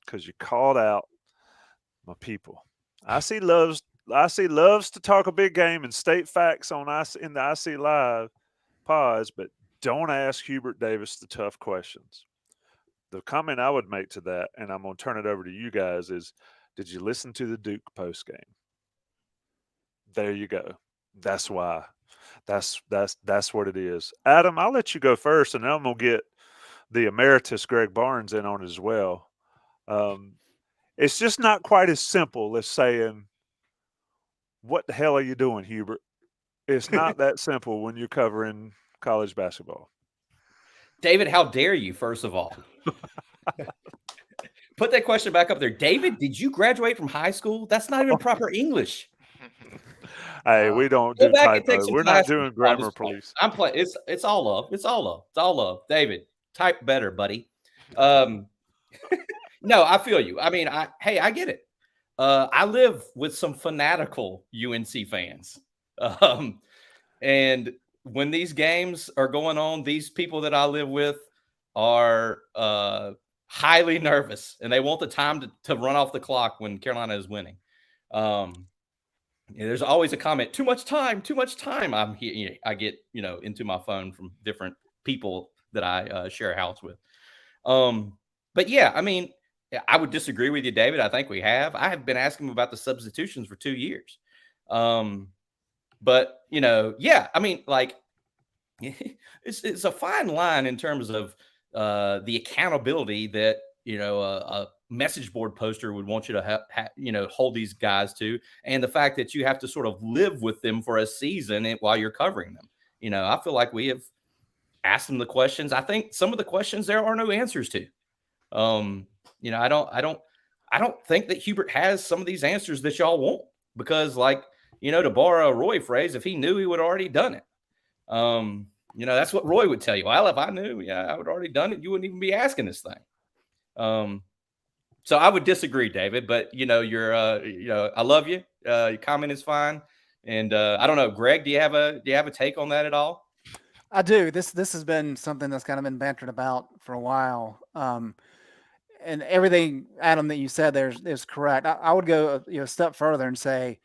because you called out my people. I see loves to talk a big game and state facts in the IC Live pods, but don't ask Hubert Davis the tough questions. The comment I would make to that, and I'm going to turn it over to you guys, is did you listen to the Duke post game? There you go. That's why. That's what it is. Adam, I'll let you go first, and then I'm going to get the emeritus Greg Barnes in on it as well. It's just not quite as simple as saying, what the hell are you doing, Hubert? It's not that simple when you're covering college basketball. David, how dare you, first of all? Put that question back up there. David, did you graduate from high school? That's not even proper English. Hey, we don't do typo. We're not doing grammar police. I'm playing. It's all love. It's all love. It's all love. David, type better, buddy. No, I feel you. I mean, I get it. I live with some fanatical UNC fans. And when these games are going on, these people that I live with are highly nervous, and they want the time to run off the clock when Carolina is winning. There's always a comment, too much time. I get, into my phone from different people that I share a house with. But yeah, I mean, I would disagree with you, David. I think I have been asking about the substitutions for 2 years. But yeah, I mean, like, it's a fine line in terms of the accountability that a message board poster would want you to hold these guys to, and the fact that you have to sort of live with them for a season while you're covering them. I feel like we have asked them the questions. I think some of the questions there are no answers to. I don't think that Hubert has some of these answers that y'all want, because, like, to borrow a Roy phrase, if he knew, he would have already done it. That's what Roy would tell you. Well, if I knew, I would have already done it. You wouldn't even be asking this thing. So I would disagree, David, but you're, I love you. Your comment is fine. And I don't know, Greg, do you have a take on that at all? I do. This has been something that's kind of been bantered about for a while. and everything, Adam, that you said there is correct. I would go a step further and say,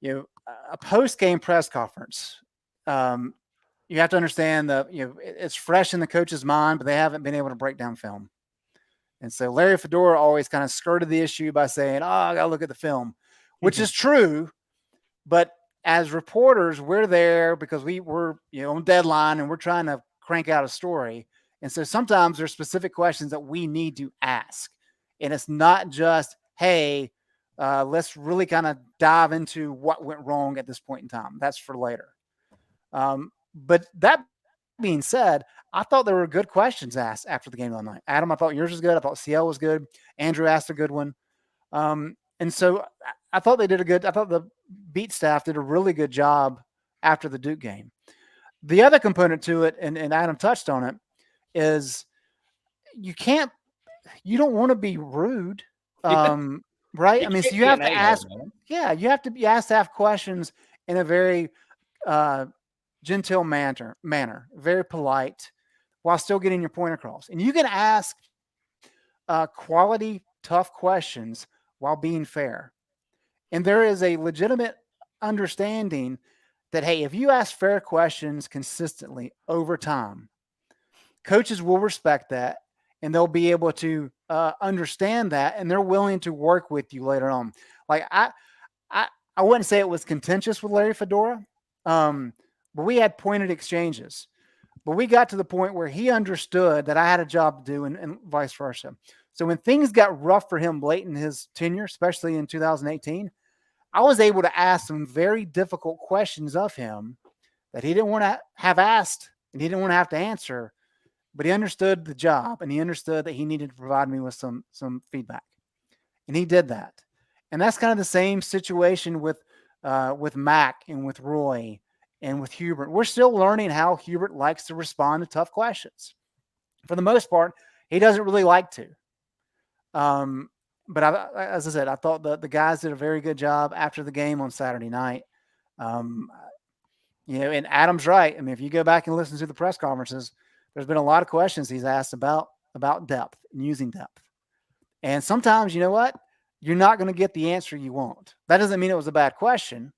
a post-game press conference. You have to understand that it's fresh in the coach's mind, but they haven't been able to break down film. And so Larry Fedora always kind of skirted the issue by saying, "Oh, I got to look at the film," which is true. But as reporters, we're there because we're on deadline and we're trying to crank out a story. And so sometimes there's specific questions that we need to ask. And it's not just, hey, let's really kind of dive into what went wrong at this point in time. That's for later. But that being said, I thought there were good questions asked after the game the other night. Adam, I thought yours was good. I thought CL was good. Andrew asked a good one. And so I thought I thought the beat staff did a really good job after the Duke game. The other component to it, and Adam touched on it, is you don't want to be rude. Right? I mean, so you have to ask, you have to be asked to have questions in a very genteel manner, very polite, while still getting your point across. And you can ask quality, tough questions while being fair. And there is a legitimate understanding that, hey, if you ask fair questions consistently over time, coaches will respect that and they'll be able to understand that, and they're willing to work with you later on. Like I wouldn't say it was contentious with Larry Fedora, but we had pointed exchanges. But we got to the point where he understood that I had a job to do and vice versa. So when things got rough for him late in his tenure, especially in 2018, I was able to ask some very difficult questions of him that he didn't want to have asked and he didn't want to have to answer, but he understood the job and he understood that he needed to provide me with some feedback. And he did that. And that's kind of the same situation with Mack and with Roy and with Hubert. We're still learning how Hubert likes to respond to tough questions. For the most part, he doesn't really like to. But as I said, I thought the guys did a very good job after the game on Saturday night. And Adam's right. I mean, if you go back and listen to the press conferences, there's been a lot of questions he's asked about depth and using depth. And sometimes, you know what? You're not going to get the answer you want. That doesn't mean it was a bad question.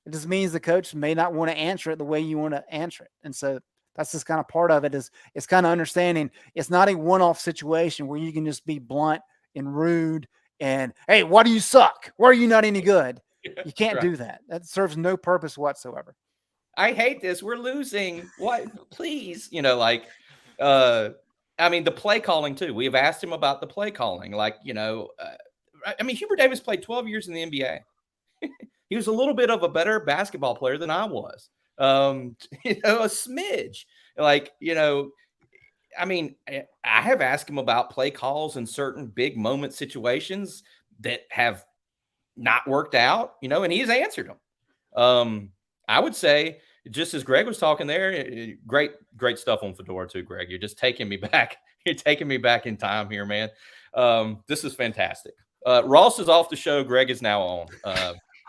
It just means the coach may not want to answer it the way you want to answer it. And so that's just kind of part of it, is it's kind of understanding it's not a one-off situation where you can just be blunt and rude and, hey, why do you suck? Why are you not any good? You can't do that. That serves no purpose whatsoever. I hate this. We're losing. What? Please. I mean, the play calling too. We have asked him about the play calling. Hubert Davis played 12 years in the NBA. He was a little bit of a better basketball player than I was. A smidge. I have asked him about play calls in certain big moment situations that have not worked out, and he's answered them. I would say, just as Greg was talking there, great stuff on Fedora too, Greg. You're just taking me back. You're taking me back in time here, man. This is fantastic. Ross is off the show. Greg is now on.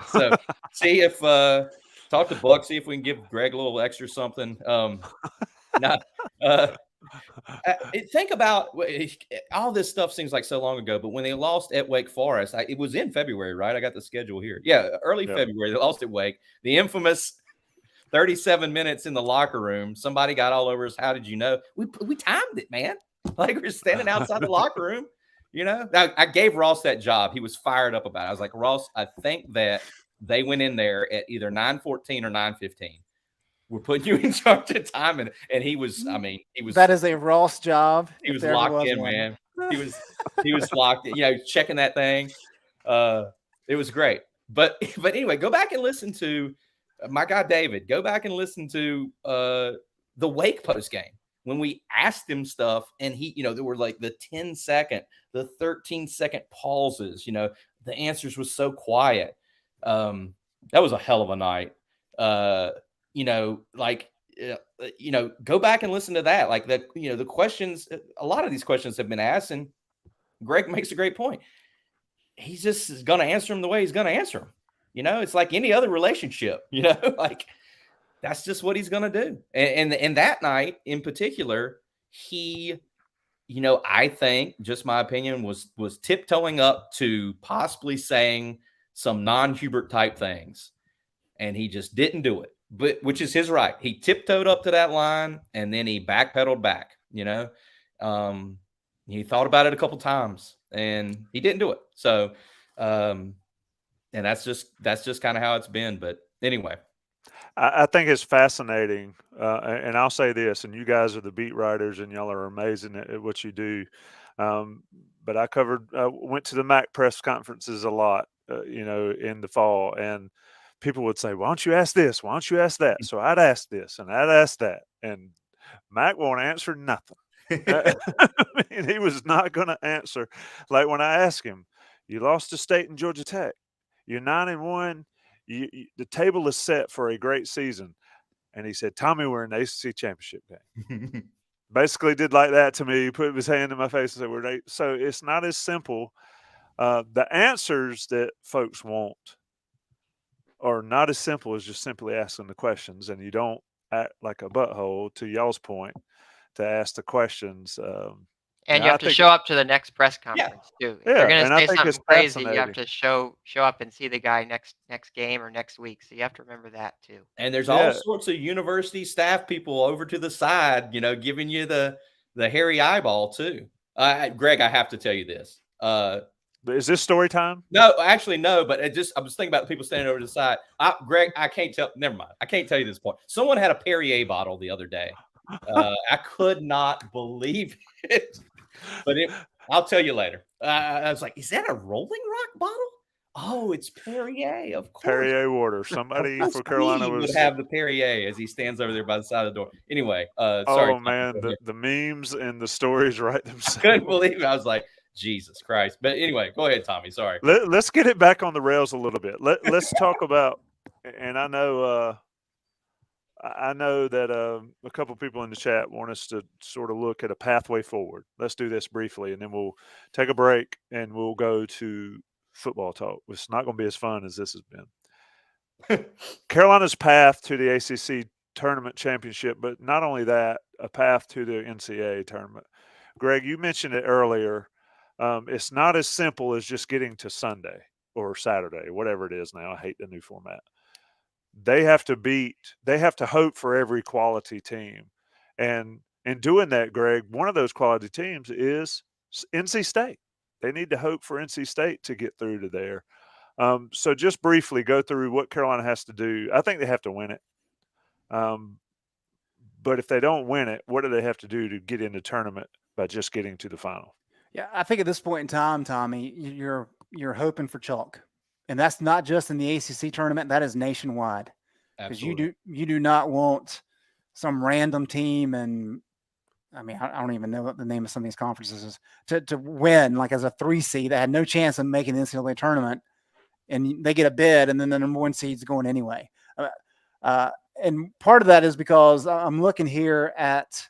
So see if talk to Buck, see if we can give Greg a little extra something. Think about all this stuff seems like so long ago, but when they lost at Wake Forest, it was in February, right? I got the schedule here. Yeah, early February. They lost at Wake. The infamous 37 minutes in the locker room. Somebody got all over us. How did you know? We timed it, man. Like we're standing outside the locker room. I gave Ross that job. He was fired up about it. I was like, Ross, I think that they went in there at either 9:14 or 9:15. We're putting you in charge of time. And he was, that is a Ross job. He was locked in, man. He was locked in, checking that thing. It was great. But anyway, go back and listen to my guy, David. Go back and listen to the Wake post game when we asked him stuff and he, there were like the 10-second, the 13-second pauses, the answers was so quiet. That was a hell of a night. Go back and listen to that. Like the questions, a lot of these questions have been asked, and Greg makes a great point. He's just going to answer them the way he's going to answer them. It's like any other relationship, like that's just what he's going to do. And that night in particular, he I think, just my opinion, was tiptoeing up to possibly saying some non-Hubert type things, and he just didn't do it. But which is his right. He tiptoed up to that line, and then he backpedaled back. He thought about it a couple times, and he didn't do it. So, and that's just kind of how it's been. But anyway. I think it's fascinating, and I'll say this, and you guys are the beat writers, and y'all are amazing at what you do. But I went to the Mack press conferences a lot, in the fall, and people would say, "Why don't you ask this? Why don't you ask that?" So I'd ask this and I'd ask that, and Mack won't answer nothing. I mean, he was not going to answer. Like when I asked him, "You lost to State and Georgia Tech. You're 9-1. The table is set for a great season." And he said, "Tommy, we're in the ACC championship game." Basically did like that to me, put his hand in my face and said, "We're in." So it's not as simple. The answers that folks want are not as simple as just simply asking the questions, and you don't act like a butthole, to y'all's point, to ask the questions. And you have to show up to the next press conference too. If you're going to say something crazy, you have to show up and see the guy next game or next week. So you have to remember that too. And there's all sorts of university staff people over to the side, giving you the hairy eyeball too. Greg, I have to tell you this. Is this story time? No, actually no. But I was thinking about the people standing over to the side. Greg, I can't tell. Never mind. I can't tell you this point. Someone had a Perrier bottle the other day. I could not believe it. But I'll tell you later. I was like, "Is that a Rolling Rock bottle?" Oh, it's Perrier, of course. Perrier water. Somebody for Carolina would have the Perrier as he stands over there by the side of the door. Anyway, sorry. Oh man, the memes and the stories write themselves. I couldn't believe it. I was like, Jesus Christ. But anyway, go ahead, Tommy. Sorry. Let's get it back on the rails a little bit. Let's talk about. And I know that a couple people in the chat want us to sort of look at a pathway forward. Let's do this briefly, and then we'll take a break and we'll go to football talk. It's not going to be as fun as this has been. Carolina's path to the ACC Tournament championship, but not only that, a path to the NCAA Tournament. Greg, you mentioned it earlier. It's not as simple as just getting to Sunday or Saturday, whatever it is now. I hate the new format. They have to hope for every quality team. And in doing that, Greg, one of those quality teams is NC State. They need to hope for NC State to get through to there. So just briefly go through what Carolina has to do. I think they have to win it. But if they don't win it, what do they have to do to get in the tournament by just getting to the final? Yeah, I think at this point in time, Tommy, you're hoping for chalk. And that's not just in the ACC tournament. That is nationwide. Because you do not want some random team, and I mean, I don't even know what the name of some of these conferences is, to win like as a 3 seed that had no chance of making the NCAA tournament, and they get a bid, and then the number 1 seed's going anyway. And part of that is because I'm looking here at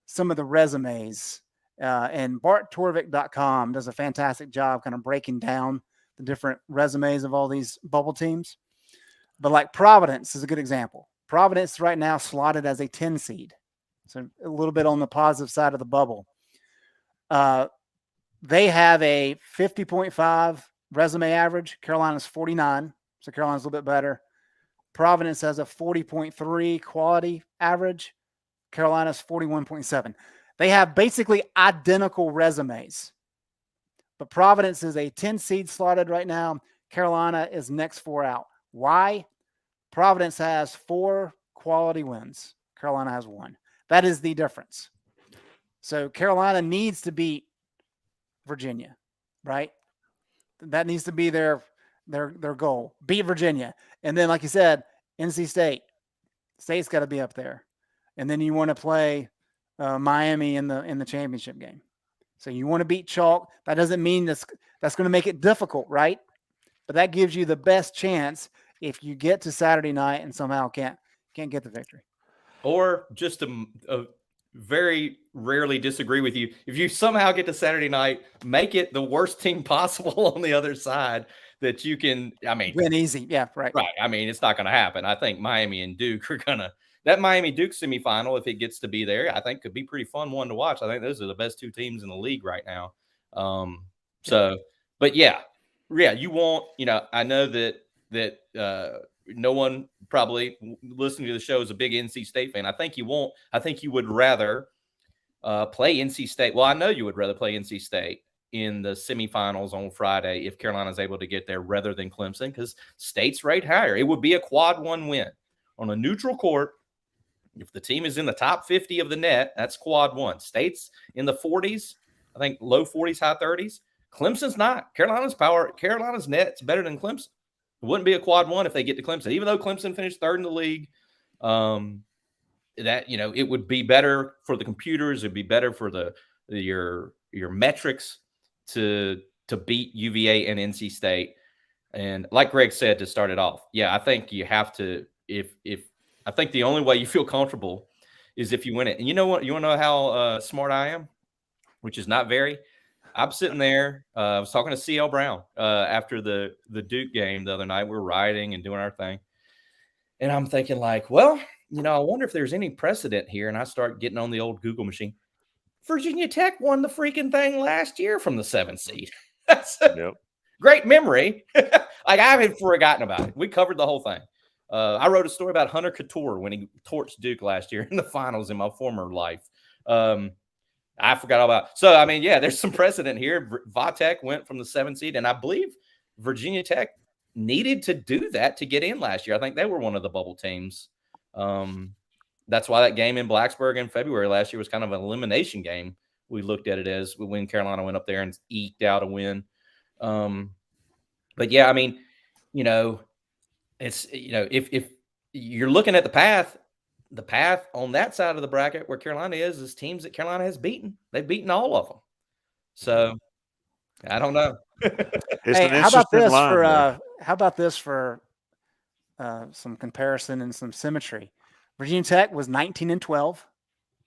some of the resumes, and BartTorvik.com does a fantastic job kind of breaking down the different resumes of all these bubble teams. But like Providence is a good example. Providence right now slotted as a 10 seed. So a little bit on the positive side of the bubble. They have a 50.5 resume average. Carolina's 49. So Carolina's a little bit better. Providence has a 40.3 quality average. Carolina's 41.7. They have basically identical resumes. But Providence is a 10 seed slotted right now. Carolina is next 4 out. Why? Providence has 4 quality wins. Carolina has 1. That is the difference. So Carolina needs to beat Virginia, right? That needs to be their goal. Beat Virginia. And then, like you said, NC State. State's got to be up there. And then you want to play Miami in the championship game. So you want to beat chalk. That doesn't mean that's going to make it difficult, right? But that gives you the best chance if you get to Saturday night and somehow can't get the victory. Or just very rarely disagree with you. If you somehow get to Saturday night, make it the worst team possible on the other side that you can, I mean. Win easy. Yeah, right. Right. I mean, it's not going to happen. I think Miami and Duke are going to that Miami Duke semifinal, if it gets to be there, I think could be pretty fun one to watch. I think those are the best two teams in the league right now. But yeah, you want, I know that no one probably listening to the show is a big NC State fan. I think you would rather play NC State. Well, I know you would rather play NC State in the semifinals on Friday if Carolina's able to get there rather than Clemson, because State's rate higher. It would be a quad one win on a neutral court. If the team is in the top 50 of the net, that's quad one. State's in the 40s, I think low 40s, high 30s. Clemson's not. Carolina's net's better than Clemson. It wouldn't be a quad one if they get to Clemson, even though Clemson finished third in the league. It would be better for the computers. It'd be better for your metrics to beat UVA and NC State. And like Greg said to start it off, I think you have to. I think the only way you feel comfortable is if you win it. And you know what? You want to know how smart I am, which is not very. I'm sitting there. I was talking to CL Brown after the Duke game the other night. We were riding and doing our thing. And I'm thinking like, well, I wonder if there's any precedent here. And I start getting on the old Google machine. Virginia Tech won the freaking thing last year from the 7th seed. That's a great memory. Like I haven't forgotten about it. We covered the whole thing. I wrote a story about Hunter Couture when he torched Duke last year in the finals in my former life. I forgot all about. So, there's some precedent here. Vatek went from the 7th seed, and I believe Virginia Tech needed to do that to get in last year. I think they were one of the bubble teams. That's why that game in Blacksburg in February last year was kind of an elimination game. We looked at it as when Carolina went up there and eked out a win. But yeah, it's, if you're looking at the path on that side of the bracket where Carolina is teams that Carolina has beaten. They've beaten all of them. So I don't know. How about this for some comparison and some symmetry? Virginia Tech was 19-12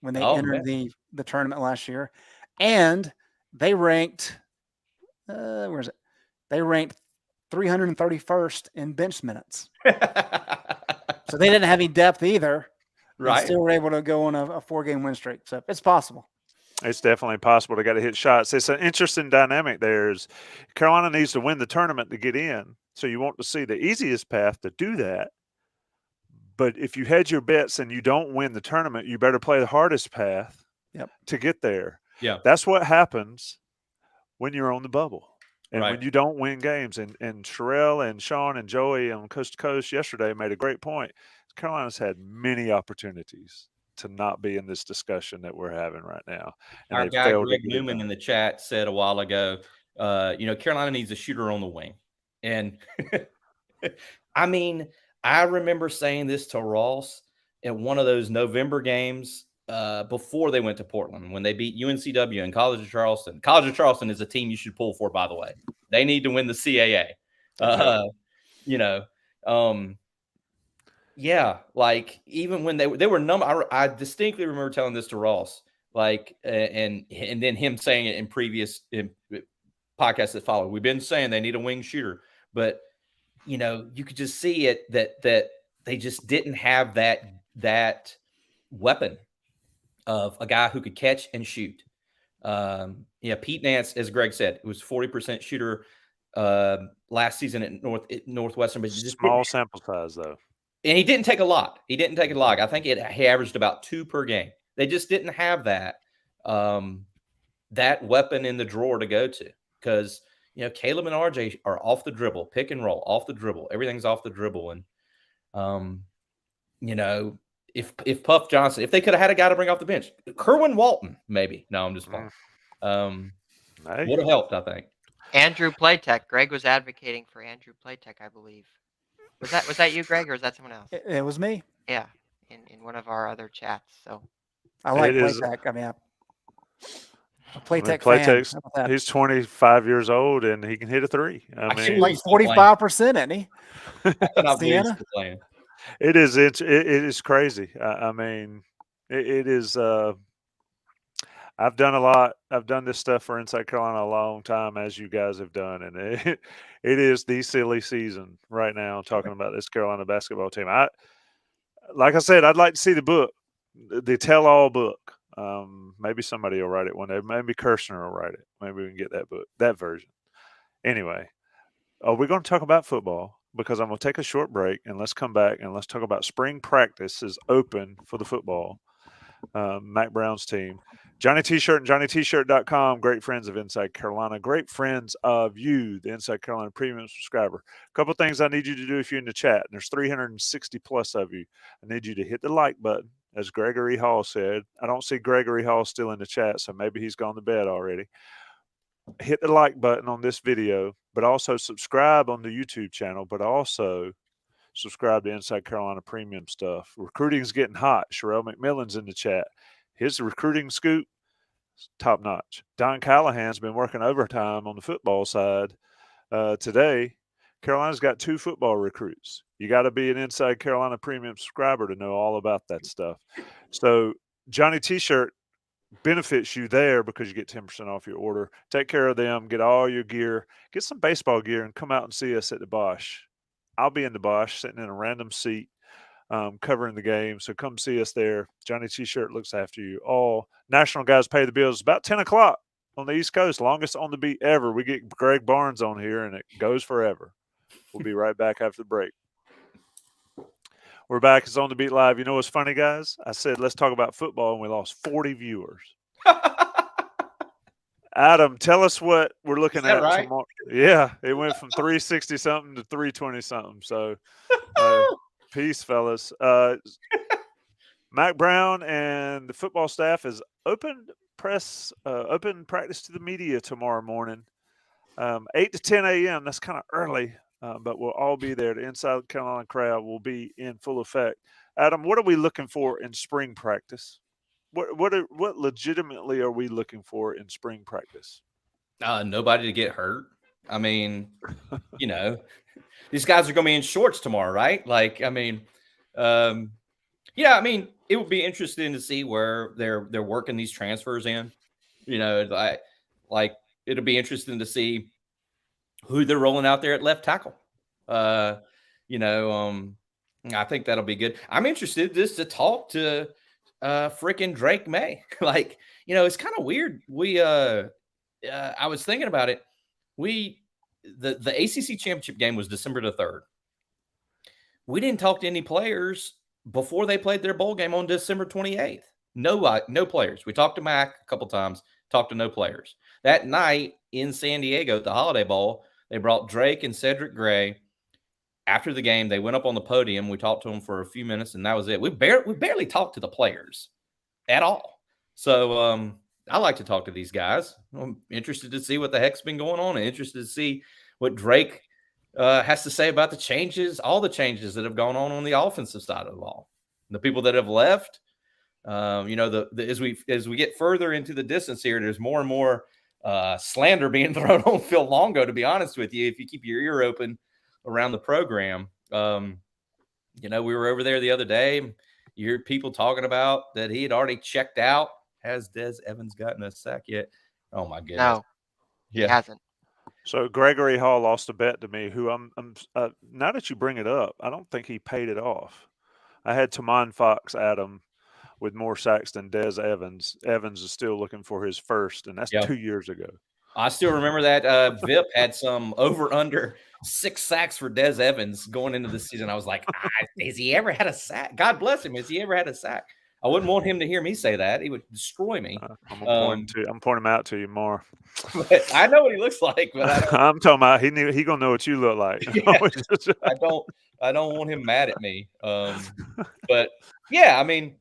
when they entered the tournament last year, and they ranked They ranked 331st in bench minutes. So they didn't have any depth either. Right. Still were able to go on a 4-game win streak. So it's possible. It's definitely possible. They got to hit shots. It's an interesting dynamic there. Is Carolina needs to win the tournament to get in. So you want to see the easiest path to do that. But if you hedge your bets and you don't win the tournament, you better play the hardest path to get there. Yeah. That's what happens when you're on the bubble. And right. when you don't win games. And Sherelle and Sean and Joey on Coast to Coast yesterday made a great point. Carolina's had many opportunities to not be in this discussion that we're having right now. And our guy Greg Newman in the chat said a while ago, Carolina needs a shooter on the wing. And I remember saying this to Ross at one of those November games before they went to Portland when they beat UNCW and College of Charleston. College of Charleston is a team you should pull for, by the way. They need to win the CAA. Yeah, like even when they were number, I distinctly remember telling this to Ross, like, and then him saying it in previous podcasts that followed. We've been saying they need a wing shooter, but you could just see it that they just didn't have that weapon of a guy who could catch and shoot. Pete Nance, as Greg said, it was 40% shooter last season at Northwestern, but just small sample size though. And he didn't take a lot. I think he averaged about 2 per game. They just didn't have that weapon in the drawer to go to because, Caleb and RJ are off the dribble, pick and roll, off the dribble. Everything's off the dribble. And, if Puff Johnson, if they could have had a guy to bring off the bench, Kerwin Walton, maybe. No, I'm just playing. Would have helped, I think. Andrew Playtech. Greg was advocating for Andrew Playtech, I believe. Was that you, Greg, or was that someone else? It was me. Yeah, in one of our other chats. So I like Playtech. I'm a Playtech fan. He's 25 years old and he can hit a 3. Like 45%, isn't he? Playing. It is crazy. It is. I've done a lot. I've done this stuff for Inside Carolina a long time, as you guys have done, and it is the silly season right now. Talking about this Carolina basketball team, like I said, I'd like to see the book, the tell-all book. Maybe somebody will write it one day. Maybe Kirshner will write it. Maybe we can get that book, that version. Anyway, we're going to talk about football because I'm going to take a short break, and let's come back and let's talk about spring practice is open for the football. Mack Brown's team. Johnny T-Shirt and JohnnyT-Shirt.com. Great friends of Inside Carolina. Great friends of you, the Inside Carolina Premium subscriber. A couple things I need you to do if you're in the chat. And there's 360 plus of you. I need you to hit the like button, as Gregory Hall said. I don't see Gregory Hall still in the chat, so maybe he's gone to bed already. Hit the like button on this video, but also subscribe on the YouTube channel, but also subscribe to Inside Carolina Premium stuff. Recruiting's getting hot. Sherelle McMillan's in the chat. His recruiting scoop, top notch. Don Callahan's been working overtime on the football side. Today, Carolina's got 2 football recruits. You got to be an Inside Carolina Premium subscriber to know all about that stuff. So Johnny T-Shirt benefits you there because you get 10% off your order. Take care of them. Get all your gear. Get some baseball gear and come out and see us at the Bosch. I'll be in the Bosch sitting in a random seat covering the game. So come see us there. Johnny T-Shirt looks after you all. National Guys Pay the Bills. About 10 o'clock on the East Coast. Longest on the beat ever. We get Greg Barnes on here, and it goes forever. We'll be right back after the break. We're back. It's On the Beat Live. You know what's funny, guys? I said, let's talk about football, and we lost 40 viewers. Adam, tell us what we're looking at right? tomorrow. Yeah, it went from 360-something to 320-something. So, peace, fellas. Mack Brown and the football staff is open practice to the media tomorrow morning, 8 to 10 a.m. That's kind of early. But we'll all be there. The Inside Carolina crowd will be in full effect. Adam, what are we looking for in spring practice? What legitimately are we looking for in spring practice? Nobody to get hurt. I mean, these guys are going to be in shorts tomorrow, right? Like, I mean, it would be interesting to see where they're working these transfers in. Like it'll be interesting to see who they're rolling out there at left tackle. I think that'll be good. I'm interested just to talk to freaking Drake May. Like, it's kind of weird. I was thinking about it. The ACC championship game was December the 3rd. We didn't talk to any players before they played their bowl game on December 28th. No players. We talked to Mack a couple times, talked to no players. That night in San Diego at the Holiday Bowl, they brought Drake and Cedric Gray. After the game, they went up on the podium. We talked to them for a few minutes, and that was it. We barely talked to the players at all. So I like to talk to these guys. I'm interested to see what the heck's been going on, and interested to see what Drake has to say about the changes, all the changes that have gone on the offensive side of the ball. The people that have left, as we get further into the distance here, there's more and more slander being thrown on Phil Longo, to be honest with you, if you keep your ear open around the program. We were over there the other day. You hear people talking about that he had already checked out. Has Des Evans gotten a sack yet? Oh, my goodness. No, he hasn't. So Gregory Hall lost a bet to me, who I'm now that you bring it up, I don't think he paid it off. I had Tamon Fox, Adam, with more sacks than Des Evans. Evans is still looking for his first, and that's 2 years ago. I still remember that Vip had some over-under 6 sacks for Des Evans going into the season. I was like, has he ever had a sack? God bless him. Has he ever had a sack? I wouldn't want him to hear me say that. He would destroy me. I'm pointing him out to you more. But I know what he looks like, but I'm talking about he gonna know what you look like. Yeah, I don't want him mad at me. But yeah, I mean,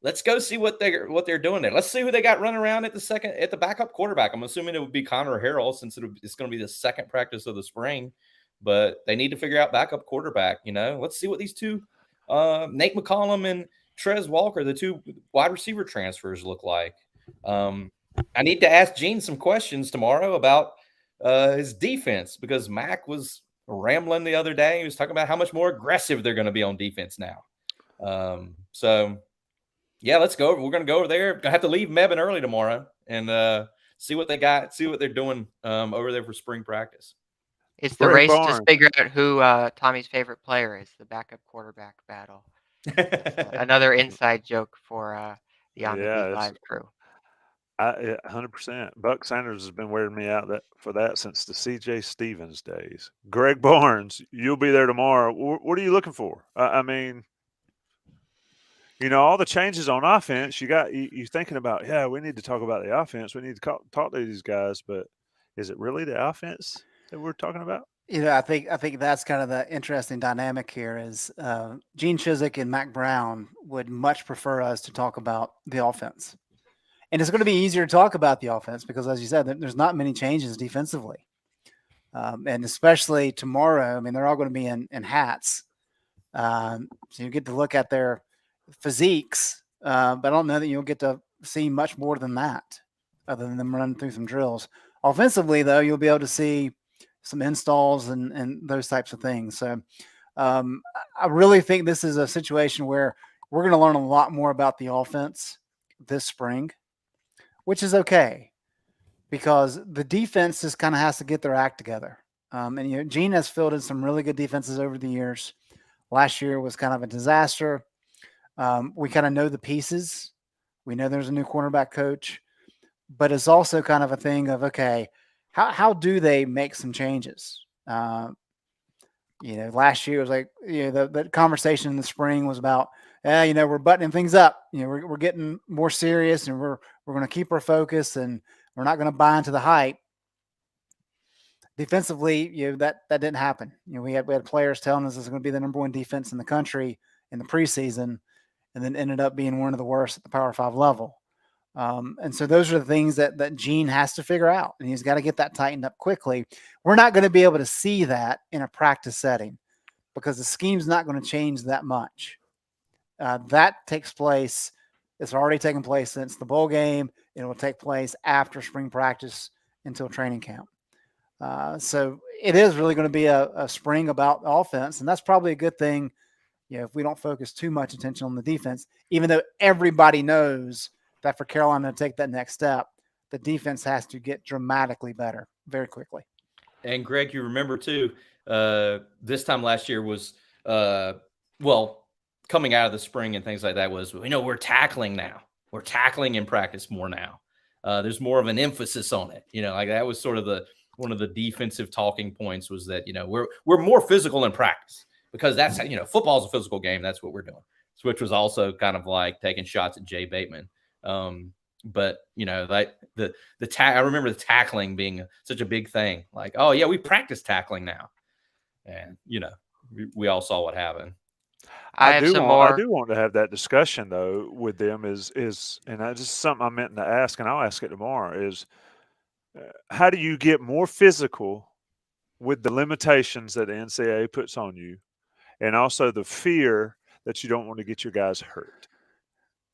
let's go see what they're doing there. Let's see who they got running around at the backup quarterback. I'm assuming it would be Connor Harrell, since it's going to be the second practice of the spring. But they need to figure out backup quarterback. Let's see what these two, Nate McCollum and Trez Walker, the two wide receiver transfers, look like. I need to ask Gene some questions tomorrow about his defense, because Mack was rambling the other day. He was talking about how much more aggressive they're going to be on defense now. So yeah, let's go. We're going to go over there. I have to leave Mebane early tomorrow and see what they got, see what they're doing over there for spring practice. It's the Greg race to Barnes. figure out who Tommy's favorite player is, the backup quarterback battle. Another inside joke for the On the Yeah, Beat it's Live crew. 100%. Buck Sanders has been wearing me out for that since the C.J. Stevens days. Greg Barnes, you'll be there tomorrow. What are you looking for? I mean, all the changes on offense. You're thinking about, yeah, we need to talk about the offense. We need to talk to these guys. But is it really the offense that we're talking about? I think that's kind of the interesting dynamic here is Gene Chizik and Mack Brown would much prefer us to talk about the offense. And it's going to be easier to talk about the offense because, as you said, there's not many changes defensively. And especially tomorrow, I mean, they're all going to be in hats. So you get to look at their physiques, but I don't know that you'll get to see much more than that other than them running through some drills. Offensively, though, you'll be able to see some installs and those types of things. So I really think this is a situation where we're going to learn a lot more about the offense this spring, which is okay because the defense just kind of has to get their act together. And Gene has fielded some really good defenses over the years. Last year was kind of a disaster. We kind of know the pieces. We know there's a new cornerback coach, but it's also kind of a thing of, okay, how do they make some changes? Last year was like, the conversation in the spring was about, we're buttoning things up. We're getting more serious and we're going to keep our focus and we're not going to buy into the hype. Defensively, that didn't happen. We had players telling us this is going to be the number one defense in the country in the preseason, and then ended up being one of the worst at the Power 5 level. And so those are the things that Gene has to figure out, and he's got to get that tightened up quickly. We're not going to be able to see that in a practice setting because the scheme's not going to change that much. That takes place. It's already taken place since the bowl game. It will take place after spring practice until training camp. So it is really going to be a spring about offense, and that's probably a good thing. If we don't focus too much attention on the defense, even though everybody knows that for Carolina to take that next step, the defense has to get dramatically better very quickly. And Greg, you remember too, this time last year was, coming out of the spring and things like that was, we're tackling now. We're tackling in practice more now. There's more of an emphasis on it. Like that was sort of one of the defensive talking points was that, we're more physical in practice because that's, football's a physical game. That's what we're doing. Which was also kind of like taking shots at Jay Bateman. But like I remember the tackling being such a big thing. Like, oh yeah, we practice tackling now, and we all saw what happened. I do want to have that discussion though with them is and that's just something I meant to ask, and I'll ask it tomorrow. Is how do you get more physical with the limitations that the NCAA puts on you, and also the fear that you don't want to get your guys hurt?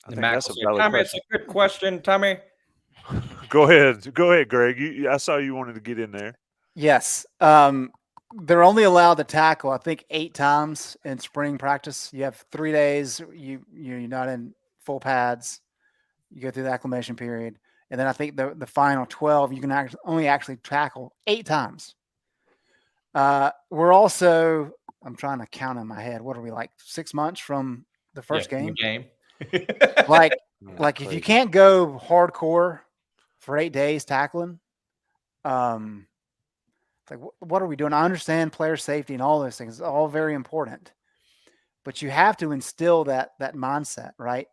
I think that's a valid Tommy, question. it's a good question, Tommy. Go ahead, Greg. I saw you wanted to get in there. Yes. They're only allowed to tackle, I think, 8 times in spring practice. You have 3 days. You're not in full pads. You go through the acclimation period. And then I think the final 12, you can only actually tackle 8 times. We're also, I'm trying to count in my head. What are we, like 6 months from the first game? like if you can't go hardcore for 8 days tackling, like what are we doing? I understand player safety and all those things. It's all very important, but you have to instill that mindset, right?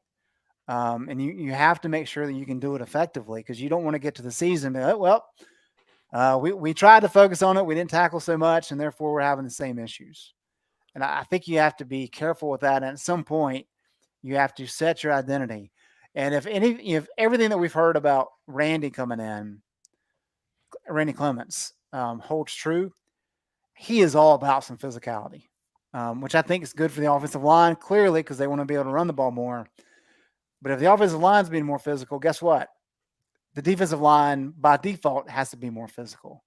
And you have to make sure that you can do it effectively because you don't want to get to the season and be like, we tried to focus on it. We didn't tackle so much, and therefore we're having the same issues. And I think you have to be careful with that. And at some point, you have to set your identity. And if everything that we've heard about Randy coming in, Randy Clements, holds true, he is all about some physicality, which I think is good for the offensive line, clearly, because they want to be able to run the ball more. But if the offensive line's being more physical, guess what? The defensive line, by default, has to be more physical.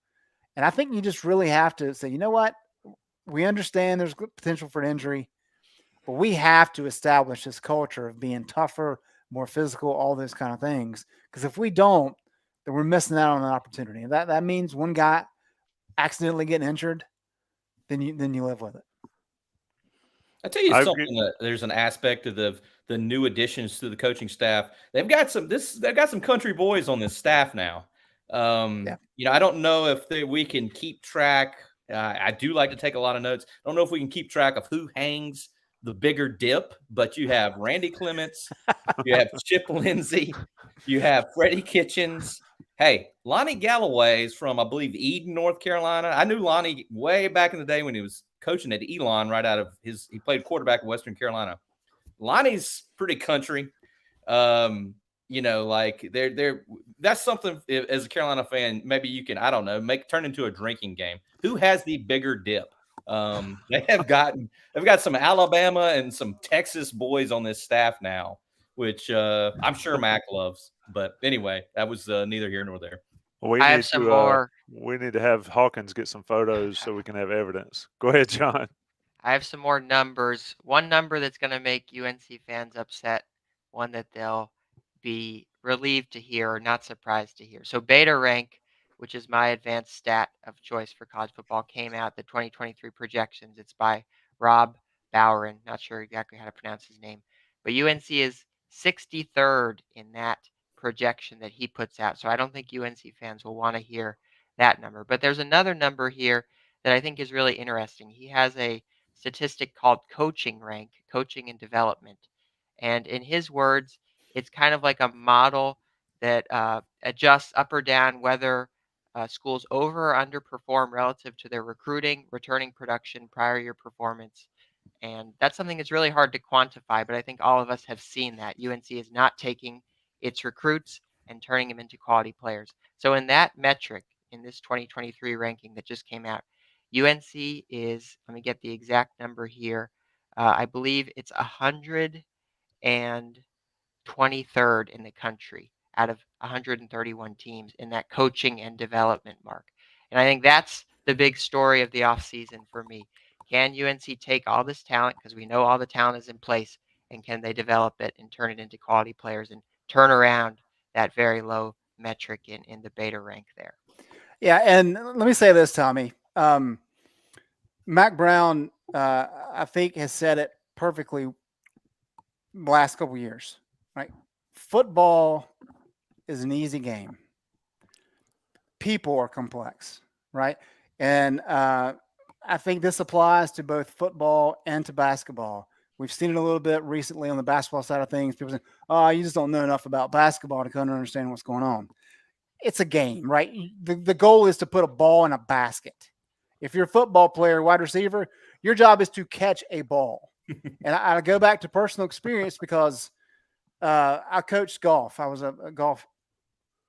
And I think you just really have to say, you know what? We understand there's potential for an injury, but we have to establish this culture of being tougher, more physical, all those kind of things. Because if we don't, then we're missing out on an opportunity. And that means one guy accidentally getting injured, then you live with it. I tell you I something. agree. That there's an aspect of the new additions to the coaching staff. They've got some country boys on this staff now. Yeah. I don't know if we can keep track. I do like to take a lot of notes. I don't know if we can keep track of who hangs the bigger dip, but you have Randy Clements, you have Chip Lindsey, you have Freddie Kitchens. Hey, Lonnie Galloway is from, I believe, Eden, North Carolina. I knew Lonnie way back in the day when he was coaching at Elon right out of he played quarterback at Western Carolina. Lonnie's pretty country. That's something as a Carolina fan, maybe you can, I don't know, turn into a drinking game. Who has the bigger dip? They've got some Alabama and some Texas boys on this staff now, which I'm sure Mac loves. But anyway, that was neither here nor there. We I need have some to, more. We need to have Hawkins get some photos so we can have evidence. Go ahead, John. I have some more numbers. One number that's going to make UNC fans upset, one that they'll be relieved to hear or not surprised to hear. So beta rank, which is my advanced stat of choice for college football, came out, the 2023 projections. It's by Rob Bauman. Not sure exactly how to pronounce his name. But UNC is 63rd in that projection that he puts out. So I don't think UNC fans will want to hear that number. But there's another number here that I think is really interesting. He has a statistic called coaching rank, coaching and development. And in his words, it's kind of like a model that adjusts up or down whether schools over or underperform relative to their recruiting, returning production, prior year performance. And that's something that's really hard to quantify, but I think all of us have seen that. UNC is not taking its recruits and turning them into quality players. So in that metric, in this 2023 ranking that just came out, UNC is, let me get the exact number here. I believe it's 123rd in the country out of 131 teams in that coaching and development mark. And I think that's the big story of the offseason for me. Can UNC take all this talent, because we know all the talent is in place, and can they develop it and turn it into quality players and turn around that very low metric in the beta rank there? Yeah, and let me say this, Tommy. Mack Brown, I think, has said it perfectly the last couple of years. Right? Football is an easy game. People are complex, right? And I think this applies to both football and to basketball. We've seen it a little bit recently on the basketball side of things. People say, "Oh, you just don't know enough about basketball to kind of understand what's going on." It's a game, right? The goal is to put a ball in a basket. If you're a football player, wide receiver, your job is to catch a ball. And I go back to personal experience because I coached golf. I was a golf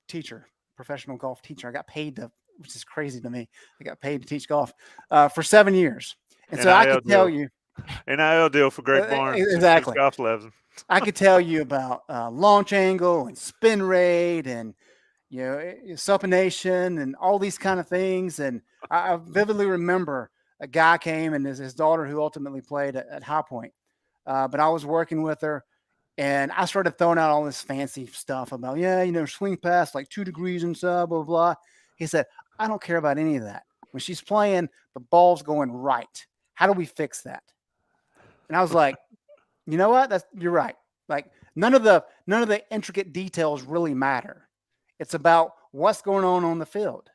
teacher, professional golf teacher. I got paid to, which is crazy to me. I got paid to teach golf for 7 years. And so I could tell you. NIL deal for Greg Barnes. Exactly. Golf lessons. I could tell you about launch angle and spin rate and, supination and all these kind of things. And I vividly remember a guy came and his daughter who ultimately played at High Point. But I was working with her and I started throwing out all this fancy stuff about, swing past like 2 degrees and stuff, blah, blah, blah. He said, I don't care about any of that. When she's playing, the ball's going right. How do we fix that? And I was like, you know what? You're right. Like none of the intricate details really matter. It's about what's going on the field,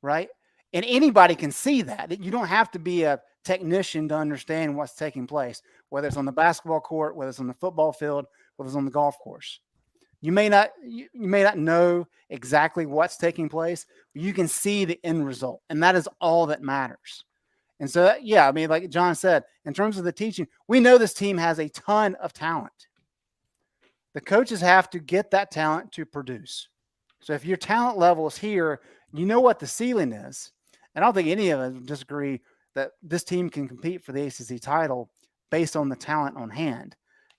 right? And anybody can see that. You don't have to be a technician to understand what's taking place, whether it's on the basketball court, whether it's on the football field, whether it's on the golf course. You may not know exactly what's taking place, but you can see the end result, and that is all that matters. And so, yeah, I mean, like John said, in terms of the teaching, we know this team has a ton of talent. The coaches have to get that talent to produce. So if your talent level is here, you know what the ceiling is. And I don't think any of us would disagree that this team can compete for the ACC title based on the talent on hand.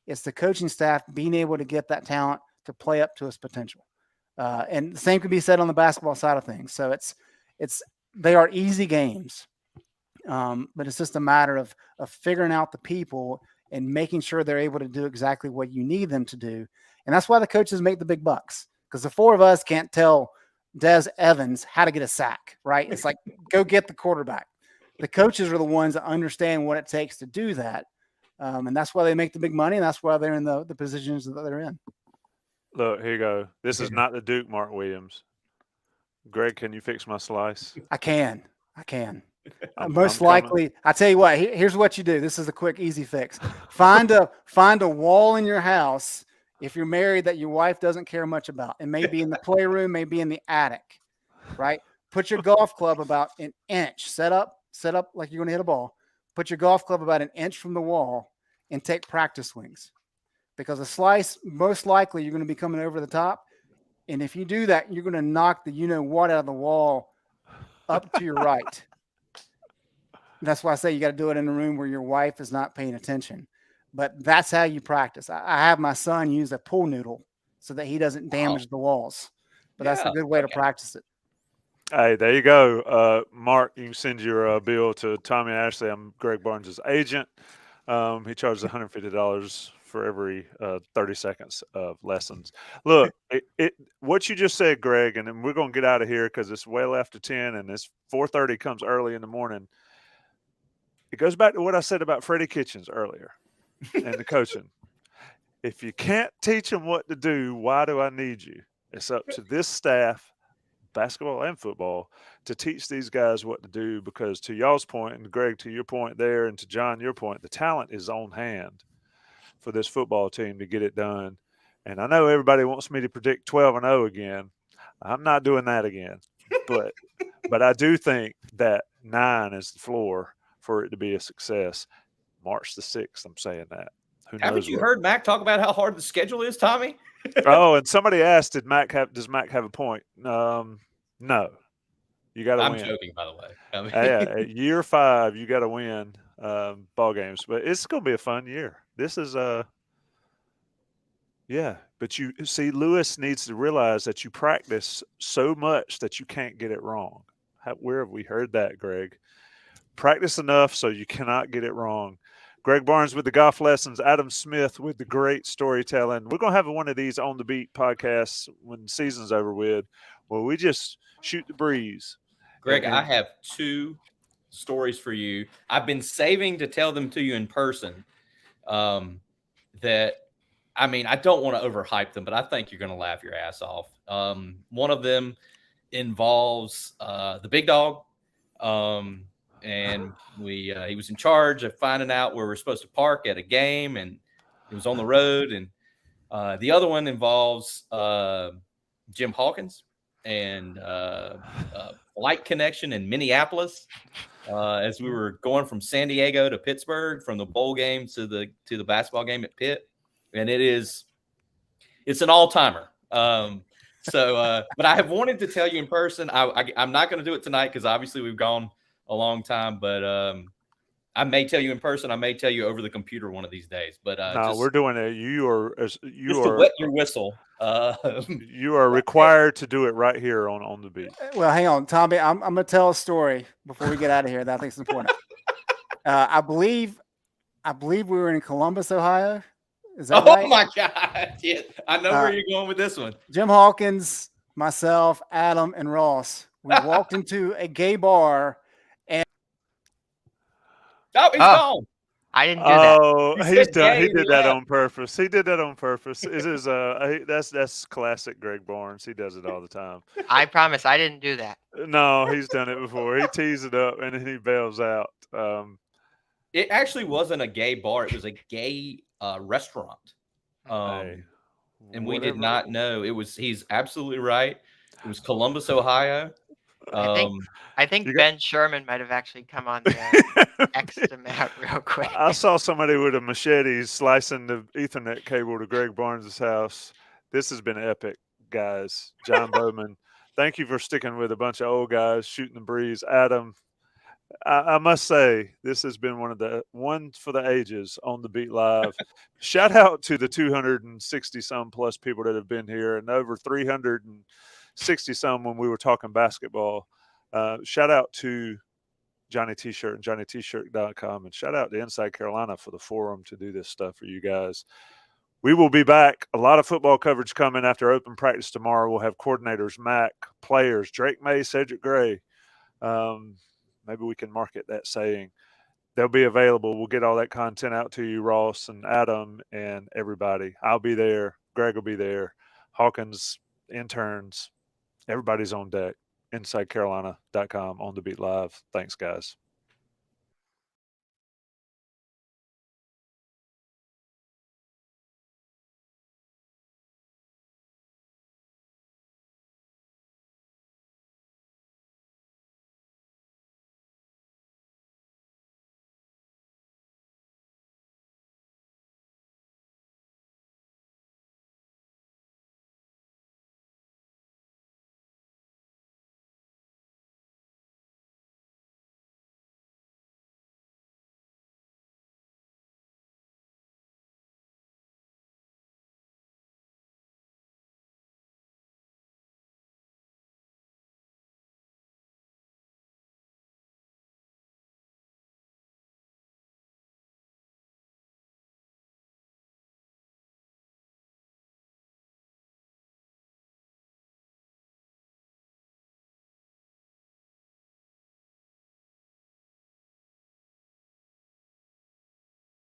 It's the coaching staff being able to get that talent to play up to its potential. And the same could be said on the basketball side of things. So they are easy games. But it's just a matter of figuring out the people and making sure they're able to do exactly what you need them to do. And that's why the coaches make the big bucks, because the 4 of us can't tell Des Evans how to get a sack, right? It's like, go get the quarterback. The coaches are the ones that understand what it takes to do that. And that's why they make the big money, and that's why they're in the positions that they're in. Look, here you go. This is not the Duke Mark Williams. Greg, can you fix my slice? I can. I'm Most likely, I tell you what. Here's what you do. This is a quick, easy fix. Find a wall in your house, if you're married, that your wife doesn't care much about. It may be in the playroom, maybe in the attic, right? Put your golf club about an inch. Set up like you're going to hit a ball. Put your golf club about an inch from the wall and take practice swings, because a slice, most likely, you're going to be coming over the top. And if you do that, you're going to knock the you-know-what out of the wall up to your right. That's why I say you got to do it in a room where your wife is not paying attention. But that's how you practice. I have my son use a pool noodle so that he doesn't damage the walls. But that's a good way to practice it. Hey, there you go. Mark, you can send your bill to Tommy Ashley. I'm Greg Barnes' agent. He charges $150 for every 30 seconds of lessons. Look, what you just said, Greg, and then we're going to get out of here because it's well after 10 and this 4:30 comes early in the morning. It goes back to what I said about Freddie Kitchens earlier and the coaching. If you can't teach them what to do, why do I need you? It's up to this staff, basketball and football, to teach these guys what to do, because to y'all's point, and Greg, to your point there, and to John, your point, the talent is on hand for this football team to get it done. And I know everybody wants me to predict 12-0 again. I'm not doing that again. But I do think that 9 is the floor for it to be a success. March the 6th, I'm saying that. Haven't you heard Mack talk about how hard the schedule is, Tommy? Oh, and somebody asked, does Mack have a point? No. You got to win. I'm joking, by the way. I mean, at year 5, you got to win ball games. But it's going to be a fun year. This is but you see, Lewis needs to realize that you practice so much that you can't get it wrong. Where have we heard that, Greg? Practice enough so you cannot get it wrong. Greg Barnes with the golf lessons, Adam Smith with the great storytelling. We're going to have one of these On the Beat podcasts when the season's over with, where we just shoot the breeze. Greg, I have 2 stories for you. I've been saving to tell them to you in person. That, I mean, I don't want to overhype them, but I think you're going to laugh your ass off. One of them involves the big dog. And he was in charge of finding out where we're supposed to park at a game, and it was on the road. And the other one involves Jim Hawkins and flight connection in Minneapolis as we were going from San Diego to Pittsburgh, from the bowl game to the basketball game at Pitt. And it's an all-timer. But I have wanted to tell you in person. I'm not going to do it tonight because obviously we've gone a long time, but I may tell you in person. I may tell you over the computer one of these days. But no, we're doing it. You are to wet your whistle. You are required to do it right here on the beat. Well, hang on, Tommy. I'm going to tell a story before we get out of here that I think is important. I believe we were in Columbus, Ohio. Is that right? Oh my God! Yeah, I know where you're going with this one. Jim Hawkins, myself, Adam, and Ross. We walked into a gay bar. Oh, he's gone. I didn't do that. Oh, he's done. He did that on purpose. He did that on purpose. That's classic Greg Barnes. He does it all the time. I promise I didn't do that. No, he's done it before. He tees it up and then he bails out. It actually wasn't a gay bar. It was a gay restaurant. And we did not know. He's absolutely right. It was Columbus, Ohio. I think Ben Sherman might have actually come on there, X'd him out real quick. I saw somebody with a machete slicing the Ethernet cable to Greg Barnes' house. This has been epic, guys. John Bauman, thank you for sticking with a bunch of old guys shooting the breeze. Adam, I must say, this has been one for the ages on the Beat Live. Shout out to the 260-some plus people that have been here, and over 360-some when we were talking basketball. Shout out to Johnny T-Shirt and JohnnyT-Shirt.com, and shout out to Inside Carolina for the forum to do this stuff for you guys. We will be back. A lot of football coverage coming after open practice tomorrow. We'll have coordinators, Mack, players, Drake May, Cedric Gray. Maybe we can market that saying. They'll be available. We'll get all that content out to you, Ross and Adam and everybody. I'll be there. Greg will be there. Hawkins, interns, everybody's on deck. InsideCarolina.com, On the Beat Live. Thanks, guys.